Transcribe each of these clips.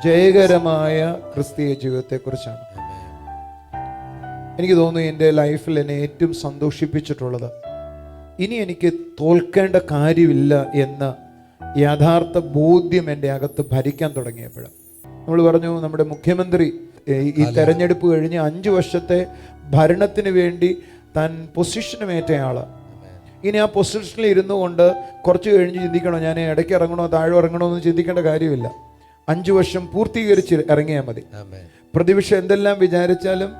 ജയകരമായ ക്രിസ്തീയ ജീവിതത്തെക്കുറിച്ചാണ്. എനിക്ക് തോന്നുന്നു എൻ്റെ ലൈഫിൽ എന്നെ ഏറ്റവും സന്തോഷിപ്പിച്ചിട്ടുള്ളത് ഇനി എനിക്ക് തോൽക്കേണ്ട കാര്യമില്ല എന്ന യഥാർത്ഥ ബോധ്യം എൻ്റെ അകത്ത് ഭരിക്കാൻ തുടങ്ങിയപ്പോഴാണ്. നമ്മൾ പറഞ്ഞു, നമ്മുടെ മുഖ്യമന്ത്രി ഈ തെരഞ്ഞെടുപ്പ് കഴിഞ്ഞ് 5 വർഷത്തെ ഭരണത്തിന് വേണ്ടി താൻ പൊസിഷനുമേറ്റയാളാണ്. ഇനി ആ പൊസിഷനിൽ ഇരുന്നു കൊണ്ട് കുറച്ച് കഴിഞ്ഞ് ചിന്തിക്കണോ, ഞാൻ ഇടയ്ക്ക് ഇറങ്ങണോ താഴെ ഇറങ്ങണോ എന്ന് ചിന്തിക്കേണ്ട കാര്യമില്ല. 5 വർഷം പൂർത്തീകരിച്ച് ഇറങ്ങിയാൽ മതി. പ്രതിപക്ഷം എന്തെല്ലാം വിചാരിച്ചാലും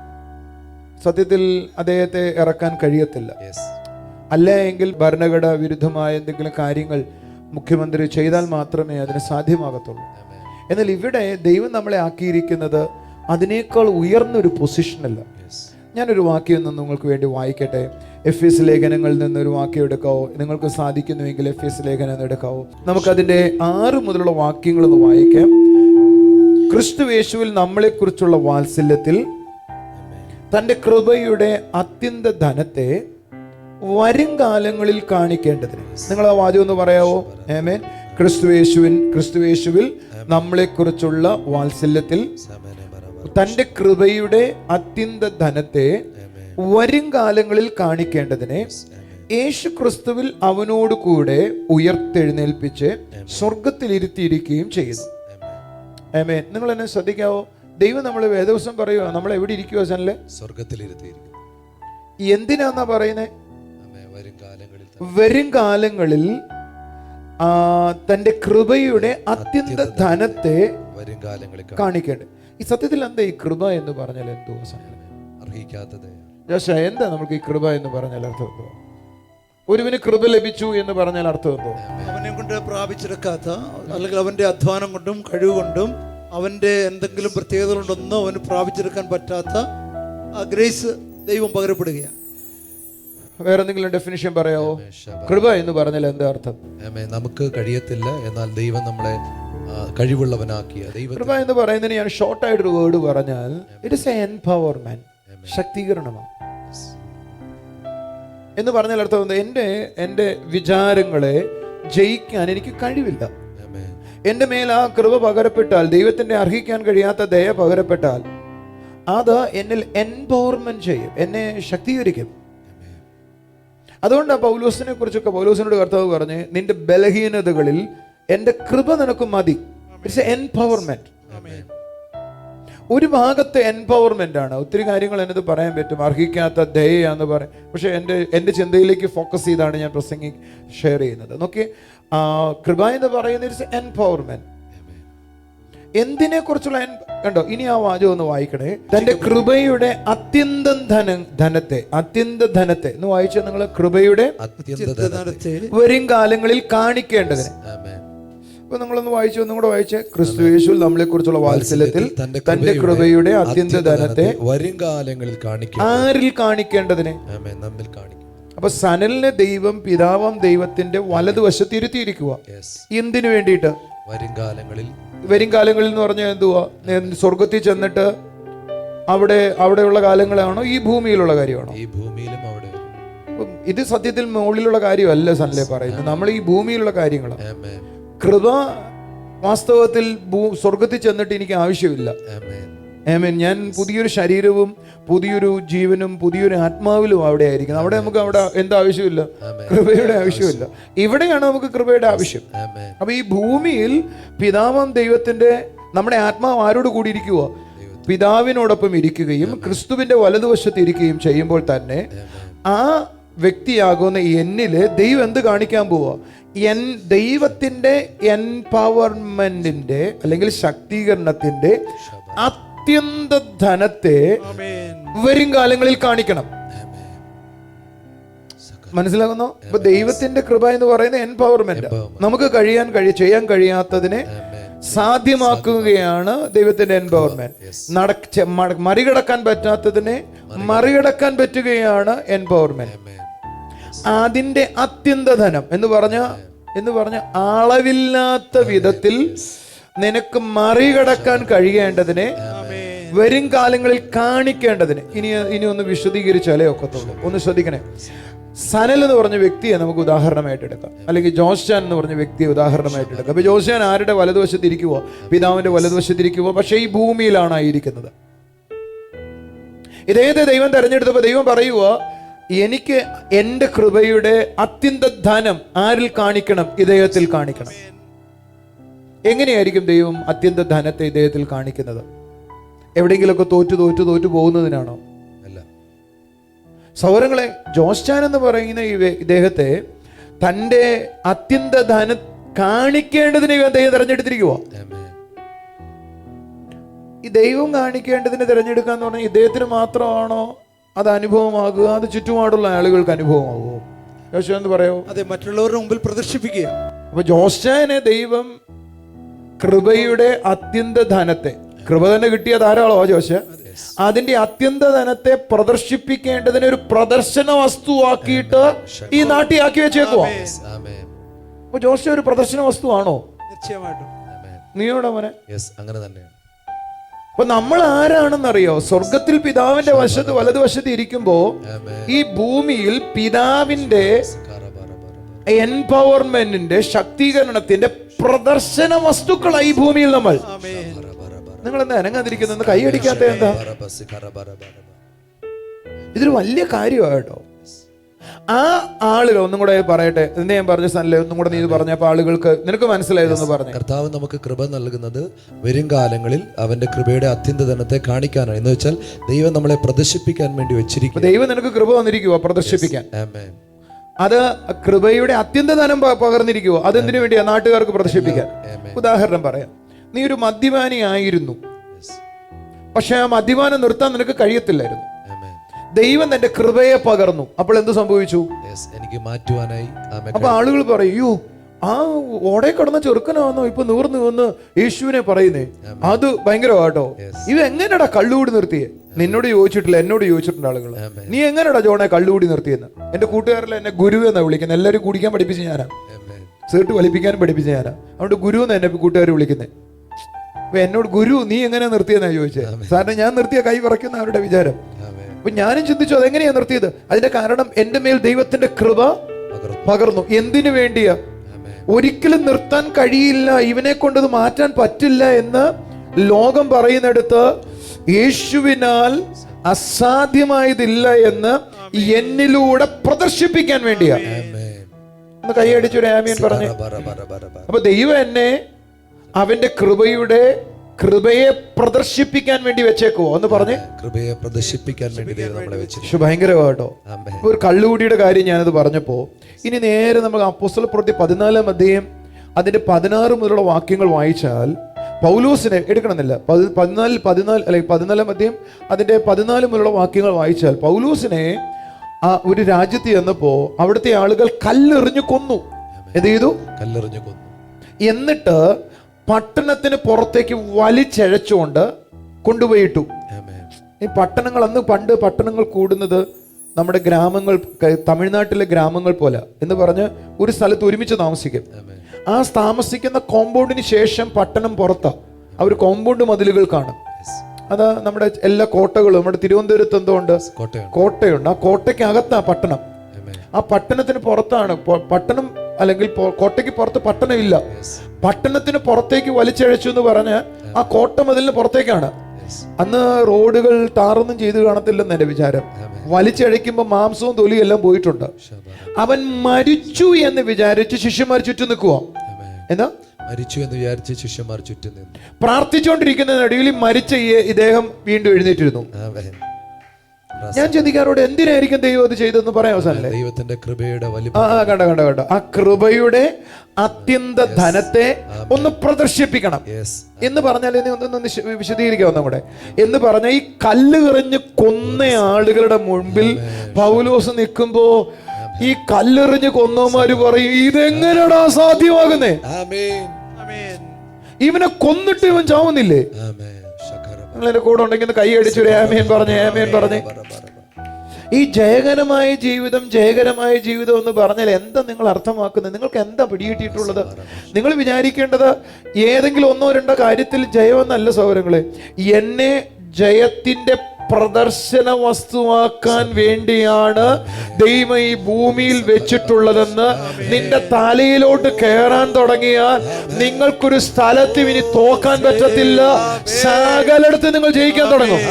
സത്യത്തിൽ അദ്ദേഹത്തെ ഇറക്കാൻ കഴിയത്തില്ല. അല്ല എങ്കിൽ ഭരണഘടന വിരുദ്ധമായ എന്തെങ്കിലും കാര്യങ്ങൾ മുഖ്യമന്ത്രി ചെയ്താൽ മാത്രമേ അതിന് സാധ്യമാകത്തുള്ളൂ. എന്നാൽ ഇവിടെ ദൈവം നമ്മളെ ആക്കിയിരിക്കുന്നത് അതിനേക്കാൾ ഉയർന്നൊരു പൊസിഷനല്ല. ഞാനൊരു വാക്യം നിങ്ങൾക്ക് വേണ്ടി വായിക്കട്ടെ. എഫേസ് ലേഖനങ്ങളിൽ നിന്നൊരു വാക്യം എടുക്കാവോ? നിങ്ങൾക്ക് സാധിക്കുന്നുവെങ്കിൽ എഫേസ് ലേഖനം എടുക്കാവോ? നമുക്കതിൻ്റെ 6 മുതലുള്ള വാക്യങ്ങളൊന്ന് വായിക്കാം. ക്രിസ്തു യേശുവിൽ നമ്മളെക്കുറിച്ചുള്ള വാത്സല്യത്തിൽ തൻ്റെ കൃപയുടെ അത്യന്ത ധനത്തെ വരും കാലങ്ങളിൽ കാണിക്കേണ്ടതിന്. നിങ്ങൾ ആ വാചകം ഒന്ന് പറയാവോ? ആമേൻ. ക്രിസ്തു യേശുവിൽ നമ്മളെക്കുറിച്ചുള്ള വാത്സല്യത്തിൽ തൻ്റെ കൃപയുടെ അത്യന്ത ധനത്തെ വരും കാലങ്ങളിൽ കാണിക്കേണ്ടതിന് യേശു ക്രിസ്തുവിൽ അവനോട് കൂടെ ഉയർത്തെഴുന്നേൽപ്പിച്ച് സ്വർഗത്തിലിരുത്തിയിരിക്കുകയും ചെയ്യുന്നു. ആമേൻ. നിങ്ങൾ എന്നെ ശ്രദ്ധിക്കാവോ? ദൈവം നമ്മളെ വേദവസം പറയുക, നമ്മൾ എവിടെ ഇരിക്കുക? ചാനല് സ്വർഗത്തിലിരുത്തിയിരിക്കുന്നു. എന്തിനാന്നാ പറയുന്നത്? വരും കാലങ്ങളിൽ തൻ്റെ കൃപയുടെ അത്യന്ത ധനത്തെ കാണിക്കേണ്ടത്. ഈ സത്യത്തിൽ എന്താ ഈ കൃപ എന്ന് പറഞ്ഞാൽ എന്തോ അർഹിക്കാത്തത്? എന്താ നമുക്ക് ഈ കൃപ എന്ന് പറഞ്ഞാൽ അർത്ഥം എന്തോ? ഒരുവിന് കൃപ ലഭിച്ചു എന്ന് പറഞ്ഞാൽ അർത്ഥം എന്തോ? അവനെ കൊണ്ട് പ്രാപിച്ചെടുക്കാത്ത, അല്ലെങ്കിൽ അവന്റെ അധ്വാനം കൊണ്ടും കഴിവ് കൊണ്ടും അവന്റെ എന്തെങ്കിലും പ്രത്യേകതകളുണ്ടൊന്നും അവന് പ്രാപിച്ചെടുക്കാൻ പറ്റാത്ത ആ ഗ്രേസ് ദൈവം പകരപ്പെടുകയാണ്. വേറെ എന്തെങ്കിലും ഡെഫിനിഷൻ പറയാവോ? കൃപ എന്ന് പറഞ്ഞാൽ എന്താ അർത്ഥം? നമുക്ക് കഴിയത്തില്ല, എന്നാൽ ദൈവം നമ്മളെ കഴിവുള്ളവനാക്കിയ ദൈവം. കൃപ എന്ന് പറയുന്നതിന് ഞാൻ ഷോർട്ടായിട്ടൊരു വേർഡ് പറഞ്ഞാൽ ഇറ്റ് ഇസ് എംപവർമെന്റ്, ശക്തീകരണമാണ് എന്ന് പറഞ്ഞാൽ അർത്ഥം എൻ്റെ വിചാരങ്ങളെ ജയിക്കാൻ എനിക്ക് കഴിവില്ല. എൻ്റെ മേൽ ആ കൃപ പകരപ്പെട്ടാൽ, ദൈവത്തിൻ്റെ അർഹിക്കാൻ കഴിയാത്ത ദയ പകരപ്പെട്ടാൽ, അത് എന്നിൽ എംപവർമെന്റ് ചെയ്യും, എന്നെ ശക്തീകരിക്കും. അതുകൊണ്ടാണ് പൗലോസിനെ കുറിച്ചൊക്കെ പൗലോസിനോട് കർത്താവ് പറഞ്ഞ്, നിന്റെ ബലഹീനതകളിൽ എൻ്റെ കൃപ നിനക്ക് മതി. It's empowerment. ഒരു ഭാഗത്തെ എംപവർമെന്റ് ആണ്. ഒത്തിരി കാര്യങ്ങൾ എന്നത് പറയാൻ പറ്റും, അർഹിക്കാത്ത ദയാന്ന് പറയും. പക്ഷെ എൻ്റെ ചിന്തയിലേക്ക് ഫോക്കസ് ചെയ്താണ് ഞാൻ ഷെയർ ചെയ്യുന്നത്. നോക്കി, കൃപ എന്ന് പറയുന്നത് ഇറ്റ്സ് എംപവർമെന്റ്. എന്തിനെ കുറിച്ചുള്ള കണ്ടോ? ഇനി ആ വാചകം ഒന്ന് വായിക്കണേ. തന്റെ കൃപയുടെ അത്യന്ത ധനത്തെ എന്ന് വായിച്ചാൽ നിങ്ങൾ, കൃപയുടെ വരും കാലങ്ങളിൽ കാണിക്കേണ്ടതിന്. അപ്പൊ നിങ്ങളൊന്ന് വായിച്ചു, ഒന്നും കൂടെ വായിച്ചേ. ക്രിസ്തു യേശുവിൽ നമ്മളെ കുറിച്ചുള്ള വാത്സല്യത്തിൽ തന്റെ കൃപയുടെ അത്യന്ത ധനത്തെ വരും കാലങ്ങളിൽ ആരിൽ കാണിക്കേണ്ടതിന്. അപ്പൊ സനലിനെ ദൈവം പിതാവാം ദൈവത്തിന്റെ വലതുവശത്ത് ഇരുത്തിയിരിക്കുക. എന്തിനു വേണ്ടിയിട്ട്? വരും കാലങ്ങളിൽ എന്ന് പറഞ്ഞാൽ എന്തുവാ? സ്വർഗത്തിൽ ചെന്നിട്ട് അവിടെയുള്ള കാലങ്ങളാണോ ഈ ഭൂമിയിലുള്ള കാര്യമാണോ? ഈ ഭൂമിയിലും അവിടെ. ഇത് സത്യത്തിൽ മുകളിലുള്ള കാര്യമല്ല സനലെ പറയുന്നത്, നമ്മൾ ഈ ഭൂമിയിലുള്ള കാര്യങ്ങളാണ്. കൃപ വാസ്തവത്തിൽ സ്വർഗത്തിൽ ചെന്നിട്ട് എനിക്ക് ആവശ്യമില്ല. ആമേൻ. ഞാൻ പുതിയൊരു ശരീരവും പുതിയൊരു ജീവനും പുതിയൊരു ആത്മാവിലും അവിടെ ആയിരിക്കുന്നത്. അവിടെ നമുക്ക് എന്താ ആവശ്യമില്ല? കൃപയുടെ ആവശ്യമില്ല. ഇവിടെയാണ് നമുക്ക് കൃപയുടെ ആവശ്യം. അപ്പൊ ഈ ഭൂമിയിൽ പിതാവാം ദൈവത്തിന്റെ നമ്മുടെ ആത്മാവ് ആരോട് കൂടി ഇരിക്കുക? പിതാവിനോടൊപ്പം ഇരിക്കുകയും ക്രിസ്തുവിന്റെ വലതുവശത്ത് ഇരിക്കുകയും ചെയ്യുമ്പോൾ തന്നെ ആ വ്യക്തിയാകുന്ന എന്നില് ദൈവം എന്ത് കാണിക്കാൻ പോവാ? ദൈവത്തിന്റെ എംപവർമെന്റിന്റെ അല്ലെങ്കിൽ ശക്തീകരണത്തിന്റെ അത്യന്ത ധനത്തെ വരും കാലങ്ങളിൽ കാണിക്കണം. മനസ്സിലാകുന്നോ? അപ്പൊ ദൈവത്തിന്റെ കൃപ എന്ന് പറയുന്ന എംപവർമെന്റ്. നമുക്ക് ചെയ്യാൻ കഴിയാത്തതിനെ സാധ്യമാക്കുകയാണ് ദൈവത്തിന്റെ എംപവർമെന്റ്. മറികടക്കാൻ പറ്റാത്തതിനെ മറികടക്കാൻ പറ്റുകയാണ് എംപവർമെന്റ്. അതിന്റെ അത്യന്ത ധനം എന്ന് പറഞ്ഞ അളവില്ലാത്ത വിധത്തിൽ നിനക്ക് മറികടക്കാൻ കഴിയേണ്ടതിനെ വരും കാലങ്ങളിൽ കാണിക്കേണ്ടതിന്. ഇനി ഒന്ന് വിശദീകരിച്ചാലേ ഒക്കത്തുള്ളൂ. ഒന്ന് ശ്രദ്ധിക്കണേ. സനൽ എന്ന് പറഞ്ഞ വ്യക്തിയെ നമുക്ക് ഉദാഹരണമായിട്ട് എടുക്കാം, അല്ലെങ്കിൽ ജോസ്റ്റാൻ എന്ന് പറഞ്ഞ വ്യക്തിയെ ഉദാഹരണമായിട്ട് എടുക്കാം. അപ്പൊ ജോസ്റ്റാൻ ആരുടെ വലതുവശത്തിരിക്കുവോ? പിതാവിന്റെ വലതുവശത്തിരിക്കുവോ? പക്ഷേ ഈ ഭൂമിയിലാണ് ആയിരിക്കുന്നത്. ഇദ്ദേഹത്തെ ദൈവം തെരഞ്ഞെടുത്തപ്പോൾ ദൈവം പറയുക, എനിക്ക് എൻ്റെ കൃപയുടെ അത്യന്ത ധനം ആരിൽ കാണിക്കണം? ഇദ്ദേഹത്തിൽ കാണിക്കണം. എങ്ങനെയായിരിക്കും ദൈവം അത്യന്ത ധനത്തെ ഇദ്ദേഹത്തിൽ കാണിക്കുന്നത്? എവിടെയെങ്കിലുമൊക്കെ തോറ്റു പോകുന്നതിനാണോ? അല്ല. സൗരങ്ങളെ, ജോസ്റ്റാൻ എന്ന് പറയുന്ന ഇദ്ദേഹത്തെ തൻ്റെ അത്യന്ത ധനം കാണിക്കേണ്ടതിന് ദൈവം തെരഞ്ഞെടുത്തിരിക്കുവോ? ഈ ദൈവം കാണിക്കേണ്ടതിന് തിരഞ്ഞെടുക്കാന്ന് പറഞ്ഞാൽ ഇദ്ദേഹത്തിന് മാത്രമാണോ അത് അനുഭവമാകുക? അത് ചുറ്റുപാടുള്ള ആളുകൾക്ക് അനുഭവമാകുമോ? ജോസ്റ്റാൻ എന്ന് പറയോ? അതെ, മറ്റുള്ളവരുടെ മുമ്പിൽ പ്രദർശിപ്പിക്കുക. അപ്പൊ ജോസ്റ്റാനെ ദൈവം കൃപയുടെ അത്യന്ത ധനത്തെ, കൃപ തന്നെ കിട്ടിയ ധാരാളോ ജോസ്റ്റാൻ, അതിന്റെ അത്യന്ത ധനത്തെ പ്രദർശിപ്പിക്കേണ്ടതിന് ഒരു പ്രദർശന വസ്തുവാക്കിയിട്ട് ഈ നാട്ടിയാക്കി വെച്ചേക്കുവാ. അപ്പൊ ജോസ്റ്റാൻ ഒരു പ്രദർശന വസ്തുവാണോ? നിശ്ചയമായിട്ടും. നീയോടെ മോനെ, അങ്ങനെ തന്നെയാണ്. അപ്പൊ നമ്മൾ ആരാണെന്നറിയോ? സ്വർഗത്തിൽ പിതാവിന്റെ വലതുവശത്ത് ഇരിക്കുമ്പോ ഈ ഭൂമിയിൽ പിതാവിന്റെ എംപവർമെന്റിന്റെ, ശക്തീകരണത്തിന്റെ പ്രദർശന വസ്തുക്കളായി ഈ ഭൂമിയിൽ നമ്മൾ. നിങ്ങൾ എന്താ അനങ്ങാതിരിക്കുന്നത്? കൈയടിക്കാത്ത എന്താ? ഇതൊരു വലിയ കാര്യമാണ് കേട്ടോ. ആ ആളുകൾ ഒന്നും കൂടെ പറയട്ടെ. എന്നെ ഞാൻ പറഞ്ഞ സ്ഥലം ഒന്നും കൂടെ നീ ഇത് പറഞ്ഞപ്പോ ആളുകൾക്ക് നിനക്ക് മനസ്സിലായതെന്ന് പറഞ്ഞു. കർത്താവ് നമുക്ക് കൃപ നൽകുന്നത് വരും കാലങ്ങളിൽ അവന്റെ കൃപയുടെ അത്യന്തധനത്തെ കാണിക്കാനാണ്. എന്ന് വെച്ചാൽ ദൈവം നമ്മളെ പ്രദർശിപ്പിക്കാൻ വേണ്ടി വെച്ചിരിക്കും. ദൈവം നിനക്ക് കൃപ വന്നിരിക്കുവോ പ്രദർശിപ്പിക്കാൻ? അത് കൃപയുടെ അത്യന്തധനം പകർന്നിരിക്കുവോ? അതെന്തിനു വേണ്ടിയാ? നാട്ടുകാർക്ക് പ്രദർശിപ്പിക്കാൻ. ഉദാഹരണം പറയാം. നീ ഒരു മദ്യപാനി ആയിരുന്നു, പക്ഷെ ആ മദ്യപാനം നിർത്താൻ നിനക്ക് കഴിയത്തില്ലായിരുന്നു. ദൈവം തന്റെ കൃപയെ പകർന്നു. അപ്പോൾ എന്ത് സംഭവിച്ചു? എനിക്ക് മാറ്റുവാനായി. അപ്പൊ ആളുകൾ പറയൂ, ആ ഓടെ കടന്ന ചെറുക്കനാണോ ഇപ്പൊ നൂർന്ന് വന്ന് യേശുവിനെ പറയുന്നേ? അത് ഭയങ്കരമാട്ടോ. ഇത് എങ്ങനെയാടാ കള്ളുകൂടി നിർത്തിയേ? നിന്നോട് ചോദിച്ചിട്ടില്ല, എന്നോട് ചോദിച്ചിട്ടുണ്ട് ആളുകൾ. നീ എങ്ങനെയാടാ ജോണെ കള്ളുകൂടി നിർത്തിയെന്ന്? എന്റെ കൂട്ടുകാരെല്ലാം എന്നെ ഗുരു എന്നാ വിളിക്കുന്നത്. എല്ലാവരും കുടിക്കാൻ പഠിപ്പിച്ച് ഞാനാ, സീട്ട് വലിപ്പിക്കാനും പഠിപ്പിച്ച് ഞാനാ. അതുകൊണ്ട് ഗുരു എന്ന് എന്നെ കൂട്ടുകാർ വിളിക്കുന്നത്. അപ്പൊ എന്നോട് ഗുരു നീ എങ്ങനെയാ നിർത്തിയെന്നാ ചോദിച്ചത്. സാറിന് ഞാൻ നിർത്തിയ കൈ വിറയ്ക്കുന്ന അവരുടെ വിചാരം. അപ്പൊ ഞാനും ചിന്തിച്ചു അതെങ്ങനെയാ നിർത്തിയത്? അതിന്റെ കാരണം എന്റെ മേൽ ദൈവത്തിന്റെ കൃപ പകർന്നു. എന്തിനു വേണ്ടിയാ? ഒരിക്കലും നിർത്താൻ കഴിയില്ല, ഇവനെ കൊണ്ടത് മാറ്റാൻ പറ്റില്ല എന്ന് ലോകം പറയുന്നിടത്ത് യേശുവിനാൽ അസാധ്യമായതില്ല എന്ന് എന്നിലൂടെ പ്രദർശിപ്പിക്കാൻ വേണ്ടിയാ. ഒന്ന് കൈയടിച്ചൊരു ആമീൻ പറഞ്ഞു. അപ്പൊ ദൈവം എന്നെ അവന്റെ കൃപയെ പ്രദർശിപ്പിക്കാൻ വേണ്ടി വെച്ചേക്കുവോ? എന്ന് പറഞ്ഞ് കൃപയെ പ്രദർശിപ്പിക്കാൻ വേണ്ടി നമ്മളെ വെച്ചു. ഭയങ്കരമാട്ടോ. ഒരു കള്ളുകൂടിയുടെ കാര്യം ഞാനത് പറഞ്ഞപ്പോ ഇനി നേരെ നമുക്ക് അപ്പോസ്തലപ്രവൃത്തി 14 അധ്യായം അതിന്റെ 16 മുതലുള്ള വാക്യങ്ങൾ വായിച്ചാൽ പൗലോസിനെ എടുക്കണമെന്നില്ല. 14 അധ്യായം അതിന്റെ 14 മുതലുള്ള വാക്യങ്ങൾ വായിച്ചാൽ പൗലോസിനെ ഒരു രാജ്യത്ത് ചെന്നപ്പോ അവിടുത്തെ ആളുകൾ കല്ലെറിഞ്ഞു കൊന്നു. എന്ത് ചെയ്തു? കല്ലെറിഞ്ഞു കൊന്നു. എന്നിട്ട് പട്ടണത്തിന് പുറത്തേക്ക് വലിച്ചഴച്ചുകൊണ്ട് കൊണ്ടുപോയിട്ടു. ഈ പട്ടണങ്ങൾ, അന്ന് പണ്ട് പട്ടണങ്ങൾ കൂടുന്നത് നമ്മുടെ ഗ്രാമങ്ങൾ, തമിഴ്നാട്ടിലെ ഗ്രാമങ്ങൾ പോലെ എന്ന് പറഞ്ഞ് ഒരു സ്ഥലത്ത് ഒരുമിച്ച് താമസിക്കും. ആ താമസിക്കുന്ന കോമ്പൗണ്ടിന് ശേഷം പട്ടണം പുറത്താ. അവർ കോമ്പൗണ്ട് മതിലുകൾ കാണും. അത് നമ്മുടെ എല്ലാ കോട്ടകളും, നമ്മുടെ തിരുവനന്തപുരത്ത് എന്തുകൊണ്ട് കോട്ടയുണ്ട്. ആ കോട്ടയ്ക്കകത്താ പട്ടണം. ആ പട്ടണത്തിന് പുറത്താണ് പട്ടണം, അല്ലെങ്കിൽ കോട്ടയ്ക്ക് പുറത്ത് പട്ടണം ഇല്ല. പട്ടണത്തിന് പുറത്തേക്ക് വലിച്ചഴച്ചു എന്ന് പറഞ്ഞ് ആ കോട്ട മതിലിന് പുറത്തേക്കാണ്. അന്ന് റോഡുകൾ ടാറൊന്നും ചെയ്ത് കാണത്തില്ലെന്ന് എന്റെ വിചാരം. വലിച്ചഴയ്ക്കുമ്പോ മാംസവും തൊലിയും എല്ലാം പോയിട്ടുണ്ട്. അവൻ മരിച്ചു എന്ന് വിചാരിച്ച് ശിഷ്യന്മാർ ചുറ്റും നിൽക്കുക. എന്നാ മരിച്ചു എന്ന് വിചാരിച്ച് ശിഷ്യന്മാർ ചുറ്റും നിന്നു. പ്രാർത്ഥിച്ചുകൊണ്ടിരിക്കുന്നതിനിടയിൽ മരിച്ച ഇദ്ദേഹം വീണ്ടും എഴുന്നേറ്റിരുന്നു. ഞാൻ ചിന്തിക്കാറോട് എന്തിനായിരിക്കും ദൈവം അത് ചെയ്തെന്ന് പറയാം. അവസാനല്ലേ ദൈവത്തിന്റെ കൃപയുടെ കണ്ട ആ കൃപയുടെ അത്യന്ത ധനത്തെ ഒന്ന് പ്രദർശിപ്പിക്കണം എന്ന് പറഞ്ഞാൽ ഒന്ന് വിശദീകരിക്കാം ഒന്നും കൂടെ. എന്ന് പറഞ്ഞാൽ ഈ കല്ല് എറിഞ്ഞ് കൊന്ന ആളുകളുടെ മുൻപിൽ പൗലോസ് നിൽക്കുമ്പോ ഈ കല്ലെറിഞ്ഞ് കൊന്നവന്മാര് പറയും, ഇതെങ്ങനെയാടാ സാധ്യമാകുന്നേ? ഇവനെ കൊന്നിട്ട് ഇവൻ ചാവുന്നില്ലേ? നിങ്ങളെന്റെ കൂടെ ഉണ്ടെങ്കിൽ കൈ അടിച്ചൊരു ആമേൻ പറഞ്ഞേ, ആമേൻ പറഞ്ഞേ. ഈ ജയകരമായ ജീവിതം എന്ന് പറഞ്ഞാൽ എന്താ നിങ്ങൾ അർത്ഥമാക്കുന്നത്? നിങ്ങൾക്ക് എന്താ പിടികിട്ടിയിട്ടുള്ളത്? നിങ്ങൾ വിചാരിക്കേണ്ടത് ഏതെങ്കിലും 1-2 കാര്യത്തിൽ ജയമെന്നല്ല സഹോദരങ്ങളെ. എന്നെ ജയത്തിന്റെ പ്രദർശന വസ്തുവാക്കാൻ വേണ്ടിയാണ് ദൈവം ഈ ഭൂമിയിൽ വെച്ചിട്ടുള്ളതെന്ന് നിന്റെ തലയിലോട്ട് കയറാൻ തുടങ്ങിയാൽ നിങ്ങൾക്കൊരു സ്ഥലത്ത് ഇനി തോക്കാൻ പറ്റത്തില്ല. സകലയിടത്ത് നിങ്ങൾ ജയിക്കാൻ തുടങ്ങും.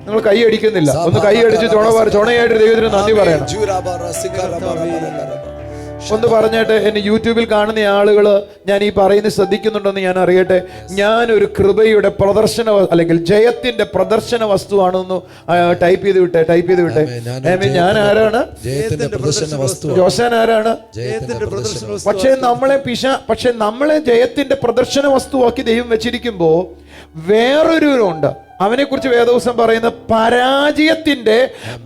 നിങ്ങൾ കൈ അടിക്കുന്നില്ല, ഒന്ന് കൈ അടിച്ച് ചുണയായിട്ട് ദൈവത്തിന് നന്ദി പറയണം. ഒന്ന് പറഞ്ഞിട്ട് എന്നെ യൂട്യൂബിൽ കാണുന്ന ആളുകൾ ഞാൻ ഈ പറയുന്നത് ശ്രദ്ധിക്കുന്നുണ്ടെന്ന് ഞാൻ അറിയട്ടെ. ഞാനൊരു കൃപയുടെ പ്രദർശന അല്ലെങ്കിൽ ജയത്തിന്റെ പ്രദർശന വസ്തുവാണെന്ന് ടൈപ്പ് ചെയ്ത് വിട്ടെ. ഞാൻ ആരാണ്? ജോസാൻ ആരാണ്? പക്ഷെ നമ്മളെ ജയത്തിന്റെ പ്രദർശന വസ്തുവാക്കി ദൈവം വെച്ചിരിക്കുമ്പോ വേറൊരുണ്ട്. അവനെ കുറിച്ച് വേദവസം പറയുന്ന പരാജയത്തിന്റെ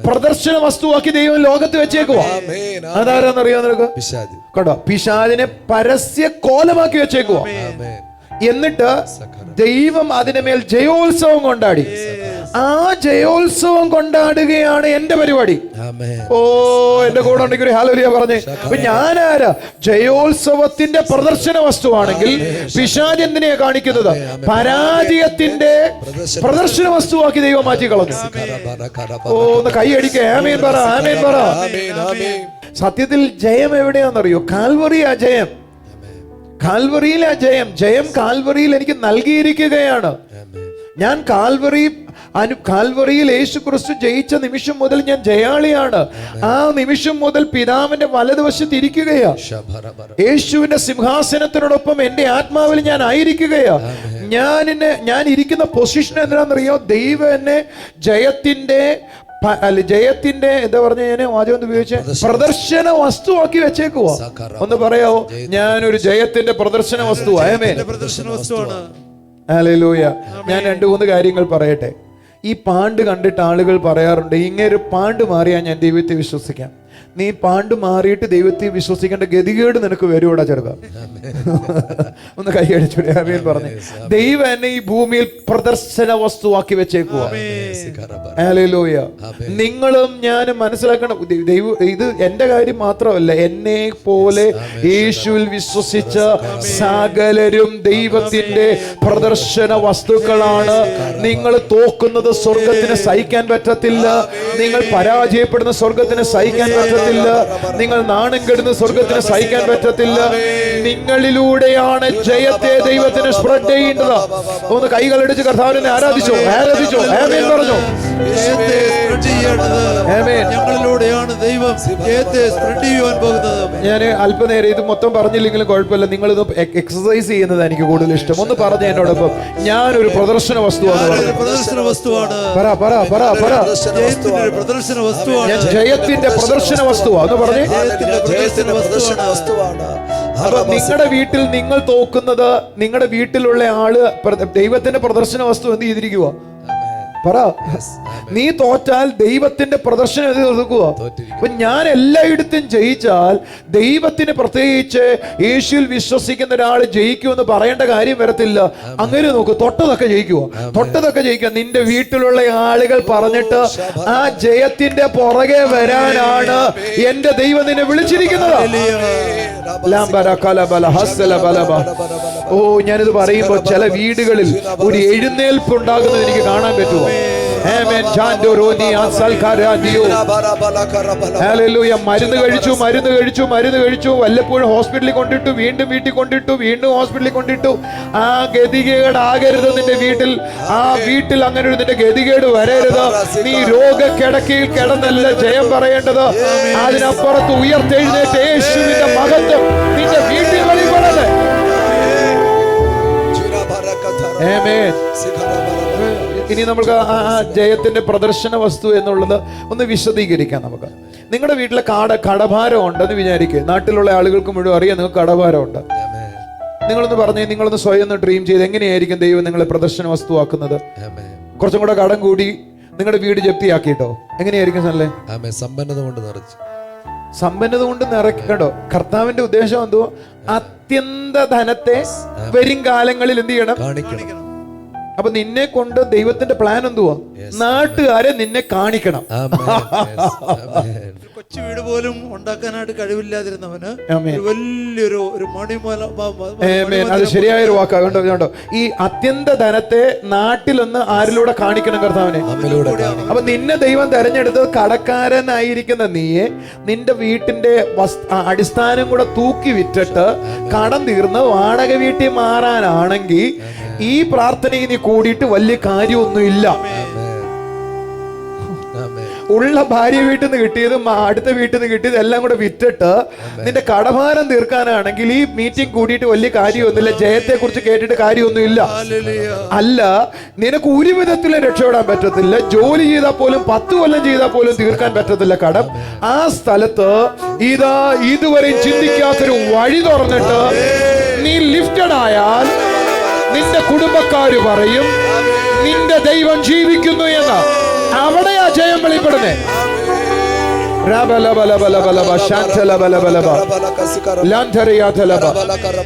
പ്രദർശന വസ്തുവാക്കി ദൈവം ലോകത്ത് വെച്ചേക്കുവാ. അതാരാന്നറിയാം നിനക്ക്? കേട്ടോ, പിശാചിനെ പരസ്യ കോലമാക്കി വെച്ചേക്കുവാ. എന്നിട്ട് ദൈവം അതിന്റെ മേൽ ജയോത്സവം കൊണ്ടാടി. ആ ജയോത്സവം കൊണ്ടാടുകയാണ് എന്റെ പരിപാടി. ഓ, എന്റെ കൂടെ ഉണ്ടെങ്കിൽ ഒരു ഹല്ലേലൂയ പറഞ്ഞേ. അപ്പൊ ഞാനാരാ? ജയോത്സവത്തിന്റെ പ്രദർശന വസ്തുവാണെങ്കിൽ പിശാച് എന്തിനെയാ കാണിക്കുന്നത്? പരാജയത്തിന്റെ പ്രദർശന വസ്തുവാക്കി ദൈവം മാറ്റി കളഞ്ഞു. ഓ, ഒന്ന് കൈ അടിക്കേ. ആമേൻ പറ, ആമേൻ പറ. സത്യത്തിൽ ജയം എവിടെയാണെന്നറിയോ? കാൽവറിയാ ജയം. കാൽവറിയിലാ ജയം. ജയം കാൽവറിയിൽ എനിക്ക് നൽകിയിരിക്കുകയാണ്. ഞാൻ കാൽവറിയിൽ യേശു ക്രിസ്തു ജയിച്ച നിമിഷം മുതൽ ഞാൻ ജയാളിയാണ്. ആ നിമിഷം മുതൽ പിതാവിന്റെ വലതുവശത്ത് ഇരിക്കുകയാ. യേശുവിന്റെ സിംഹാസനത്തിനോടൊപ്പം എന്റെ ആത്മാവിൽ ഞാൻ ആയിരിക്കുകയാ. ഞാൻ ഇരിക്കുന്ന പൊസിഷൻ എന്താണെന്നറിയോ? ദൈവം എന്നെ ജയത്തിന്റെ എന്താ പറഞ്ഞ ഞാൻ വാചകം ഉപയോഗിച്ച് പ്രദർശന വസ്തുവാക്കി വെച്ചേക്കുവാ. ഒന്ന് പറയാവോ? ഞാനൊരു ജയത്തിന്റെ പ്രദർശന വസ്തുവാണ്. ഹല്ലേലൂയ. ഞാൻ 2-3 കാര്യങ്ങൾ പറയട്ടെ. ഈ പാണ്ട് കണ്ടിട്ട് ആളുകൾ പറയാറുണ്ട്, ഇങ്ങനൊരു പാണ്ട് മാറിയാൽ ഞാൻ ദൈവത്തെ വിശ്വസിക്കാം. നീ പാണ്ട് മാറിയിട്ട് ദൈവത്തെ വിശ്വസിക്കേണ്ട ഗതികേട് നിനക്ക് വരുവോടാ ചെറുക്ക. ഒന്ന് കൈയടിച്ചൂടെ? ആമേൻ പറഞ്ഞു. ദൈവം എന്നെ ഈ ഭൂമിയിൽ പ്രദർശന വസ്തുവാക്കി വെച്ചേക്കുക. ഹല്ലേലൂയ. നിങ്ങളും ഞാനും മനസ്സിലാക്കണം, ദൈവം ഇത് എന്റെ കാര്യം മാത്രമല്ല, എന്നെ പോലെ യേശുവിൽ വിശ്വസിച്ച സകലരും ദൈവത്തിന്റെ പ്രദർശന വസ്തുക്കളാണ്. നിങ്ങൾ തോക്കുന്നത് സ്വർഗത്തിന് സഹിക്കാൻ പറ്റത്തില്ല. നിങ്ങൾ പരാജയപ്പെടുന്ന സ്വർഗത്തിന് സഹിക്കാൻ പറ്റത്തില്ല. നിങ്ങൾ നാണം കെടുന്ന സ്വർഗത്തിന് സഹിക്കാൻ പറ്റത്തില്ല. നിങ്ങളിലൂടെയാണ് ജയത്തെ ദൈവത്തിന് സ്പ്രെഡ് ചെയ്യേണ്ടത്. ഒന്ന് കൈകളടിച്ച് കർത്താവിനെ ആരാധിച്ചോ, ആരാധിച്ചോ. ആമേൻ പറഞ്ഞോ. ഞങ്ങളിലൂടെയാണ് ദൈവം ജയത്തെ സ്പ്രെഡ് ചെയ്യുവാൻ പോകുന്നത്. ഞാൻ അല്പനേരം ഇത് മൊത്തം പറഞ്ഞില്ലെങ്കിലും കുഴപ്പമില്ല. നിങ്ങൾ ഇത് എക്സസൈസ് ചെയ്യുന്നത് എനിക്ക് കൂടുതൽ ഇഷ്ടം. ഒന്ന് പറഞ്ഞ എന്നോടൊപ്പം, ഞാനൊരു പ്രദർശന വസ്തുവാണ്. പ്രദർശന വസ്തുവാണ്. പ്രദർശന വസ്തുവാണ്. ഞാൻ ജയത്തിന്റെ പ്രദർശന വസ്തുവാ. ഒന്ന് പറഞ്ഞേ. അപ്പൊ നിങ്ങളുടെ വീട്ടിൽ നിങ്ങൾ തോക്കുന്നത്, നിങ്ങളുടെ വീട്ടിലുള്ള ആള് ദൈവത്തിന്റെ പ്രദർശന വസ്തു എന്ത് ചെയ്തിരിക്കുക? പറ. നീ തോറ്റാൽ ദൈവത്തിന്റെ പ്രദർശനം ഒതുക്കുക. അപ്പൊ ഞാൻ എല്ലായിടത്തും ജയിച്ചാൽ ദൈവത്തിന് പ്രത്യേകിച്ച് യേശുവിൽ വിശ്വസിക്കുന്ന ഒരാൾ ജയിക്കുമെന്ന് പറയേണ്ട കാര്യം വരത്തില്ല. അങ്ങനെ നോക്കൂ, തൊട്ടതൊക്കെ ജയിക്കുക, തൊട്ടതൊക്കെ ജയിക്കുക. നിന്റെ വീട്ടിലുള്ള ആളുകൾ പറഞ്ഞിട്ട് ആ ജയത്തിന്റെ പുറകെ വരാനാണ് എന്റെ ദൈവം നിന്നെ വിളിച്ചിരിക്കുന്നത്. ഓ, ഞാനിത് പറയുമ്പോ ചില വീടുകളിൽ ഒരു എഴുന്നേൽപ്പ് ഉണ്ടാകുന്നത് എനിക്ക് കാണാൻ പറ്റുമോ? മരുന്ന് കഴിച്ചു വല്ലപ്പോഴും ഹോസ്പിറ്റലിൽ കൊണ്ടിട്ടു, വീണ്ടും വീട്ടിൽ കൊണ്ടിട്ടു, വീണ്ടും ഹോസ്പിറ്റലിൽ കൊണ്ടിട്ടു. ആ ഗതികേടാകരുത് നിന്റെ വീട്ടിൽ. ആ വീട്ടിൽ അങ്ങനെ ഒരു നിന്റെ ഗതികേട് വരരുത്. നീ രോഗക്കിടക്കയിൽ കിടന്നല്ല ജയം പറയേണ്ടത്. അതിനപ്പുറത്ത് ഉയർത്തെഴുന്നേറ്റ യേശുവിന്റെ മഹത്വം നിന്റെ വീട്ടിൽ വെളിപ്പെടട്ടെ. ഇനി നമുക്ക് ആ ജയത്തിന്റെ പ്രദർശന വസ്തു എന്നുള്ളത് ഒന്ന് വിശദീകരിക്കാം. നമുക്ക് നിങ്ങളുടെ വീട്ടിലെ കടഭാരം ഉണ്ടെന്ന് വിചാരിക്കുക. നാട്ടിലുള്ള ആളുകൾക്ക് മുഴുവൻ അറിയാം നിങ്ങൾക്ക് കടഭാരം ഉണ്ട്. നിങ്ങളൊന്ന് പറഞ്ഞേ, നിങ്ങളൊന്ന് സ്വയം ഒന്ന് ഡ്രീം ചെയ്ത് എങ്ങനെയായിരിക്കും ദൈവം നിങ്ങളെ പ്രദർശന വസ്തുവാക്കുന്നത്? കുറച്ചും കൂടെ കടം കൂടി നിങ്ങളുടെ വീട് ജപ്തിയാക്കിട്ടോ എങ്ങനെയായിരിക്കും? നല്ലേ സമ്പന്നത കൊണ്ട് നിറയ്ക്കണ്ടോ? കർത്താവിന്റെ ഉദ്ദേശം എന്തോ? അത്യന്ത ധനത്തെ വരും കാലങ്ങളിൽ എന്ത് ചെയ്യണം? അപ്പൊ നിന്നെ കൊണ്ട് ദൈവത്തിന്റെ പ്ലാൻ എന്തുവാ? നാട്ടുകാരെ നിന്നെ കാണിക്കണം. കൊച്ചു വീട് പോലും ഉണ്ടാക്കാനായിട്ട് കഴിവില്ലാതിരുന്നവന് ആമേൻ. ഒരു വലിയൊരു ഒരു മണിമല അത് ശരിയായൊരു വാക്കാ. കണ്ടോ കണ്ടോ, ഈ അത്യന്ത ധനത്തെ നാട്ടിലൊന്ന് ആരിലൂടെ കാണിക്കണം? കർത്താവിനെ. അപ്പൊ നിന്നെ ദൈവം തെരഞ്ഞെടുത്തത് കടക്കാരനായിരിക്കുന്ന നീയെ നിന്റെ വീട്ടിന്റെ അടിസ്ഥാനം കൂടെ തൂക്കി വിറ്റിട്ട് കടം തീർന്ന് വാടക വീട്ടിൽ മാറാനാണെങ്കിൽ ഈ പ്രാർത്ഥനയിൽ നീ കൂടിയിട്ട് വലിയ കാര്യമൊന്നുമില്ല. ഉള്ള ഭാര്യ വീട്ടിൽ നിന്ന് കിട്ടിയതും അടുത്ത വീട്ടിൽ നിന്ന് കിട്ടിയതും എല്ലാം കൂടെ വിറ്റിട്ട് നിന്റെ കടഭാരം തീർക്കാനാണെങ്കിൽ ഈ മീറ്റിംഗ് കൂടിയിട്ട് വലിയ കാര്യമൊന്നുമില്ല. ജയത്തെ കുറിച്ച് കേട്ടിട്ട് കാര്യമൊന്നുമില്ല. അല്ല, നിനക്ക് ഒരു വിധത്തിലും രക്ഷപ്പെടാൻ പറ്റത്തില്ല. ജോലി ചെയ്താൽ പോലും 10 കൊല്ലം ചെയ്താൽ പോലും തീർക്കാൻ പറ്റത്തില്ല കടം. ആ സ്ഥലത്ത് ഇതാ ഇതുവരെ ചിന്തിക്കാത്തൊരു വഴി തുറന്നിട്ട് നീ ലിഫ്റ്റഡ് ആയാൽ നിന്റെ കുടുംബക്കാര് പറയും നിന്റെ ദൈവം ജീവിക്കുന്നു എന്ന്. അവിടെയാ ജയം വെളിപ്പെടുന്നേ.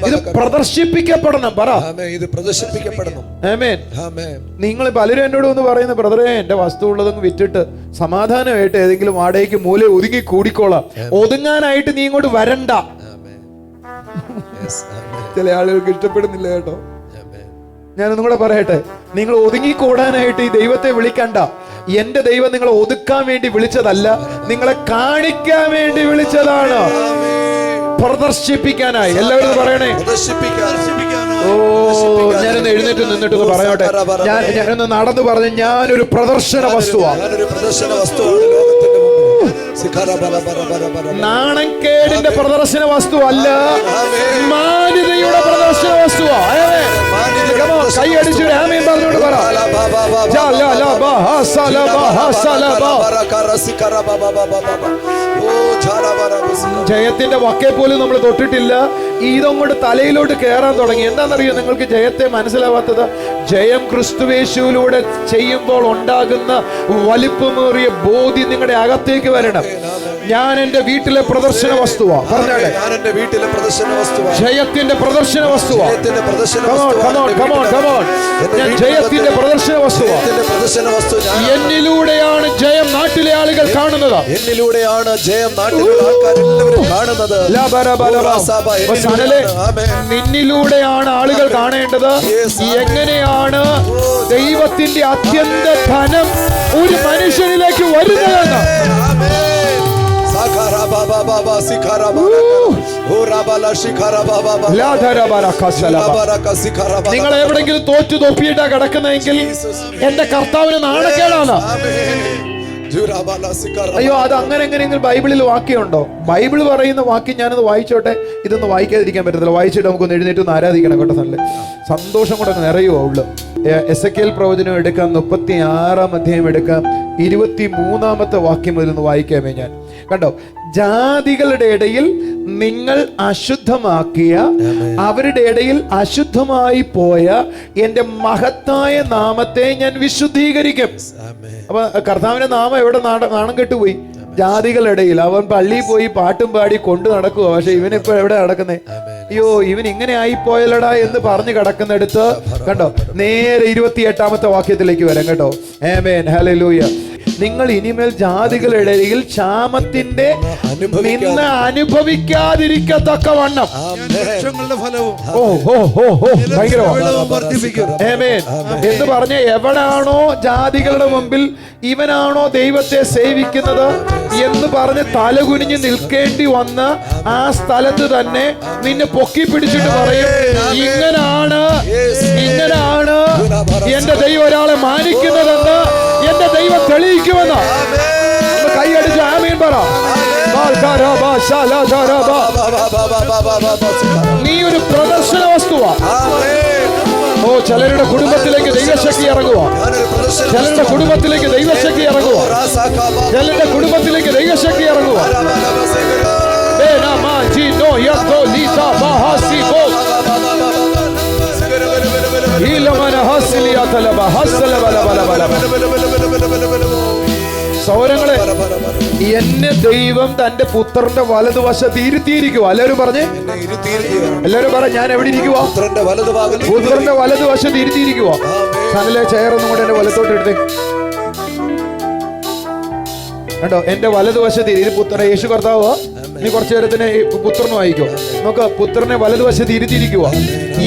ഇത് പ്രദർശിപ്പിക്കപ്പെടണം. പറ, ഇത് പ്രദർശിപ്പിക്കപ്പെടണം. നിങ്ങൾ പലരും എന്നോട് ഒന്ന് പറയുന്നു, ബ്രദറെ എന്റെ വസ്തു ഉള്ളതൊന്ന് വിറ്റിട്ട് സമാധാനമായിട്ട് ഏതെങ്കിലും വാടകയ്ക്ക് മൂല ഒതുങ്ങി കൂടിക്കോളാം. ഒതുങ്ങാനായിട്ട് നീ ഇങ്ങോട്ട് വരണ്ട. ചില ആളുകൾക്ക് ഇഷ്ടപ്പെടുന്നില്ല കേട്ടോ. ഞാനൊന്നും കൂടെ പറയട്ടെ, നിങ്ങൾ ഒതുങ്ങിക്കൂടാനായിട്ട് ഈ ദൈവത്തെ വിളിക്കണ്ട. എന്റെ ദൈവം നിങ്ങളെ ഒതുക്കാൻ വേണ്ടി വിളിച്ചതല്ല, നിങ്ങളെ കാണിക്കാൻ വേണ്ടി വിളിച്ചതാണ്. പ്രദർശിപ്പിക്കാനായി. എല്ലാവരും പറയണേ. ഓ, ഞാനൊന്ന് എഴുന്നേറ്റ് നിന്നിട്ടൊന്ന് പറയോട്ടെ. ഞാനൊന്ന് നടന്നു പറഞ്ഞ് ഞാനൊരു പ്രദർശന വസ്തുവാണ്. നാണക്കേടിന്റെ പ്രദർശന വസ്തു അല്ല, മാന്യതയുടെ പ്രദർശന വസ്തുവാ. കൈയടിച്ചു ആമേൻ പറഞ്ഞോട് പറ. ജയത്തിന്റെ വക്കേ പോലും നമ്മൾ തൊട്ടിട്ടില്ല. ഇതങ്ങോട്ട് തലയിലോട്ട് കയറാൻ തുടങ്ങി. എന്താണെന്നറിയോ നിങ്ങൾക്ക് ജയത്തെ മനസ്സിലാവാത്തത്? ജയം ക്രിസ്തുവേശുവിലൂടെ ചെയ്യുമ്പോൾ ഉണ്ടാകുന്ന വലിപ്പമേറിയ ബോധ്യം നിങ്ങളുടെ അകത്തേക്ക് വരണം. ഞാൻ എന്റെ വീട്ടിലെ പ്രദർശന വസ്തുവാ. പറഞ്ഞാട്ടെ, ജയത്തിന്റെ പ്രദർശന വസ്തുവാ. ഞാൻ ജയത്തിന്റെ പ്രദർശന വസ്തുവാ. എന്നിലൂടെയാണ് ജയം നാട്ടിലെ ആളുകൾ കാണുന്നത്. എന്നിലൂടെയാണ് ജയം നാട്ടിലെ ആൾക്കാർ എല്ലാവരും കാണുന്നത്. നിന്നിലൂടെയാണ് ആളുകൾ കാണേണ്ടത്. എങ്ങനെയാണ് ദൈവത്തിന്റെ അത്യന്ത ധനം ഒരു മനുഷ്യനിലേക്ക് വരുന്നതെന്ന്. നിങ്ങൾ എവിടെങ്കിലും തോറ്റു തൊപ്പിയിട്ടാ കിടക്കുന്നതെങ്കിൽ എന്റെ കർത്താവിന് നാണക്കേടാണ്. അയ്യോ, അത് അങ്ങനെ എങ്ങനെയെങ്കിലും ബൈബിളിൽ വാക്യമുണ്ടോ? ബൈബിൾ പറയുന്ന വാക്യം ഞാനത് വായിച്ചോട്ടെ. ഇതൊന്നും വായിക്കാതിരിക്കാൻ പറ്റത്തില്ല. വായിച്ചിട്ട് നമുക്കൊന്ന് എഴുന്നേറ്റ് ഒന്ന് ആരാധിക്കണം കേട്ടോ. നല്ല സന്തോഷം കൂടെ അങ്ങ് നിറയുമോ ഉള്ളു. എസെക്കേൽ പ്രവചനം എടുക്കാം, 36-ാം അധ്യായം എടുക്കാം, 23-ാമത്തെ വാക്യം മുതലൊന്ന് വായിക്കാമേ. ഞാൻ കണ്ടോ, ജാതികളുടെ ഇടയിൽ നിങ്ങൾ അശുദ്ധമാക്കിയ, അവരുടെ ഇടയിൽ അശുദ്ധമായി പോയ എന്റെ മഹത്തായ നാമത്തെ ഞാൻ വിശുദ്ധീകരിക്കും. അപ്പൊ കർത്താവിന്റെ നാമം എവിടെ നാണം കെട്ടുപോയി? ജാതികളിടയിൽ. അവൻ പള്ളിയിൽ പോയി പാട്ടും പാടി കൊണ്ടു നടക്കുക. പക്ഷെ ഇവനിപ്പോ എവിടെ നടക്കുന്നേ? അയ്യോ, ഇവൻ ഇങ്ങനെ ആയിപ്പോയല്ലടാ എന്ന് പറഞ്ഞു കിടക്കുന്നിടത്ത് കണ്ടോ, നേരെ 28-ാമത്തെ വാക്യത്തിലേക്ക് വരാം കേട്ടോ. ആമേൻ, ഹല്ലേലൂയ. നിങ്ങൾ ഇനിമേൽ ജാതികളിടയിൽ ക്ഷാമത്തിന്റെ നിന്ന് അനുഭവിക്കാതിരിക്കത്തക്കവണ്ണം എന്ന് പറഞ്ഞ, എവിടാണോ ജാതികളുടെ മുമ്പിൽ ഇവനാണോ ദൈവത്തെ സേവിക്കുന്നത് എന്ന് പറഞ്ഞ് തലകുനിഞ്ഞ് നിൽക്കേണ്ടി വന്ന ആ സ്ഥലത്ത് തന്നെ നിന്നെ പൊക്കി പിടിച്ചിട്ട് പറയും, ഇങ്ങനാണ് എന്റെ ദൈവം ഒരാളെ മാനിക്കുന്നതെന്ന് എന്റെ ദൈവം തെളിയിക്കുമെന്ന്. കൈയടിച്ച് ആമീൻ പറ. നീ ഒരു പ്രദർശന വസ്തുവാ. ഓ, ചിലരുടെ കുടുംബത്തിലേക്ക് ദൈവശക്തി ഇറങ്ങുക. ചിലരുടെ കുടുംബത്തിലേക്ക് ദൈവശക്തി ഇറങ്ങുക. ചിലരുടെ കുടുംബത്തിലേക്ക് ദൈവശക്തി ഇറങ്ങുക. സൗരങ്ങളെ എന്നെ ദൈവം തന്റെ പുത്രന്റെ വലതുവശത്ത് ഇരുത്തിയിരിക്കുക. എല്ലാവരും പറഞ്ഞേ, എന്നെ ഇരുത്തിയിരിക്കുകയാണ്. എല്ലാവരും പറ, ഞാൻ എവിടെ ഇരിക്കുക? പുത്രന്റെ വലതുഭാഗത്ത് പുത്രന്റെ വലതുവശത്ത് ഇരുത്തിയിരിക്കുക. സനലെ ചെയറൊന്നും കൂടെ എന്റെ വലത്തോട്ട് എടുത്തേ. കണ്ടോ, എന്റെ വലതുവശത്ത് ഇത് പുത്രനെ, യേശു കർത്താവ്. നീ കുറച്ചു നേരത്തിന് പുത്രനും വായിക്കോ. നോക്ക്, പുത്രനെ വലതുവശത്ത് ഇരുത്തിയിരിക്കുക.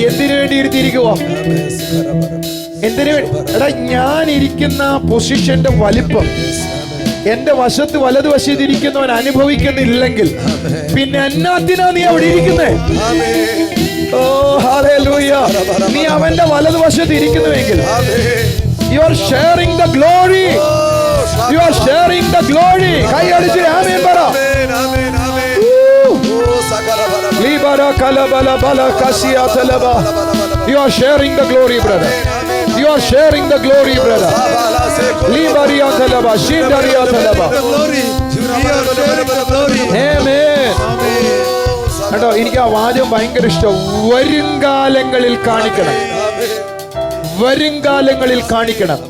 എന്തിനു വേണ്ടി ഇരുത്തിയിരിക്കുക? എന്തിനു വേണ്ടി? എടാ, ഞാൻ ഇരിക്കുന്ന പൊസിഷന്റെ വലിപ്പം എന്റെ വശത്ത് വലതുവശത്ത് ഇരിക്കുന്നവൻ അനുഭവിക്കുന്നില്ലെങ്കിൽ പിന്നെ എന്നാത്തിനാ നീ അവിടെ ഇരിക്കുന്നേ? ഓ ഹല്ലേലൂയ. നീ അവന്റെ വലതുവശത്ത് ഇരിക്കുന്നുവെങ്കിൽ you are sharing the glory. You are sharing the glory. കൈ അടിച്ച് ആമേൻ പറ. ലീബര കലബല ബല Kasia തലബ. You are sharing the glory, brother. You are sharing the glory, brother. Libariya thalaba, shindariya thalaba. Amen. കേട്ടോ, എനിക്ക് ആ വാചകം ഭയങ്കര ഇഷ്ടം. വരുംകാലങ്ങളിൽ കാണിക്കണം, വരുംകാലങ്ങളിൽ കാണിക്കണം.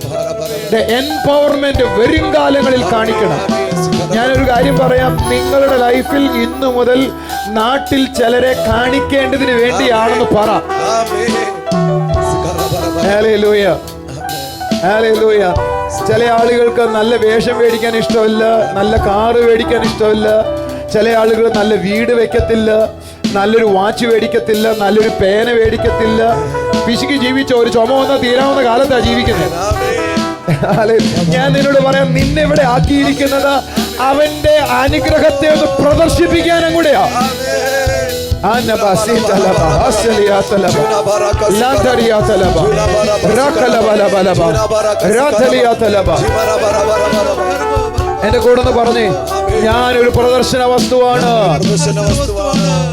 എംപവർമെന്റ് വരുംകാലങ്ങളിൽ കാണിക്കണം. ഞാനൊരു കാര്യം പറയാം, നിങ്ങളുടെ ലൈഫിൽ ഇന്നു മുതൽ നാട്ടിൽ ചിലരെ കാണിക്കേണ്ടതിന് വേണ്ടിയാണെന്ന് പറ. Hallelujah, hallelujah. ചില ആളുകൾക്ക് നല്ല വേഷം മേടിക്കാൻ ഇഷ്ടമല്ല, നല്ല കാറ് മേടിക്കാൻ ഇഷ്ടമല്ല. ചില ആളുകൾ നല്ല വീട് വെക്കത്തില്ല, നല്ലൊരു വാച്ച് മേടിക്കത്തില്ല, നല്ലൊരു പേന മേടിക്കത്തില്ല. പിശുക്ക് ജീവിച്ച ഒരു ചുമ വന്ന തീരാവുന്ന കാലത്താ ജീവിക്കുന്നത്. ഞാൻ നിന്നോട് പറയാം, നിന്നെ ഇവിടെ ആക്കിയിരിക്കുന്നത് അവന്റെ അനുഗ്രഹത്തെ ഒന്ന് പ്രദർശിപ്പിക്കാനും കൂടെയാ. എന്റെ കൂടെ ഒന്ന് പറഞ്ഞേ, ഞാനൊരു പ്രദർശന വസ്തുവാണ്.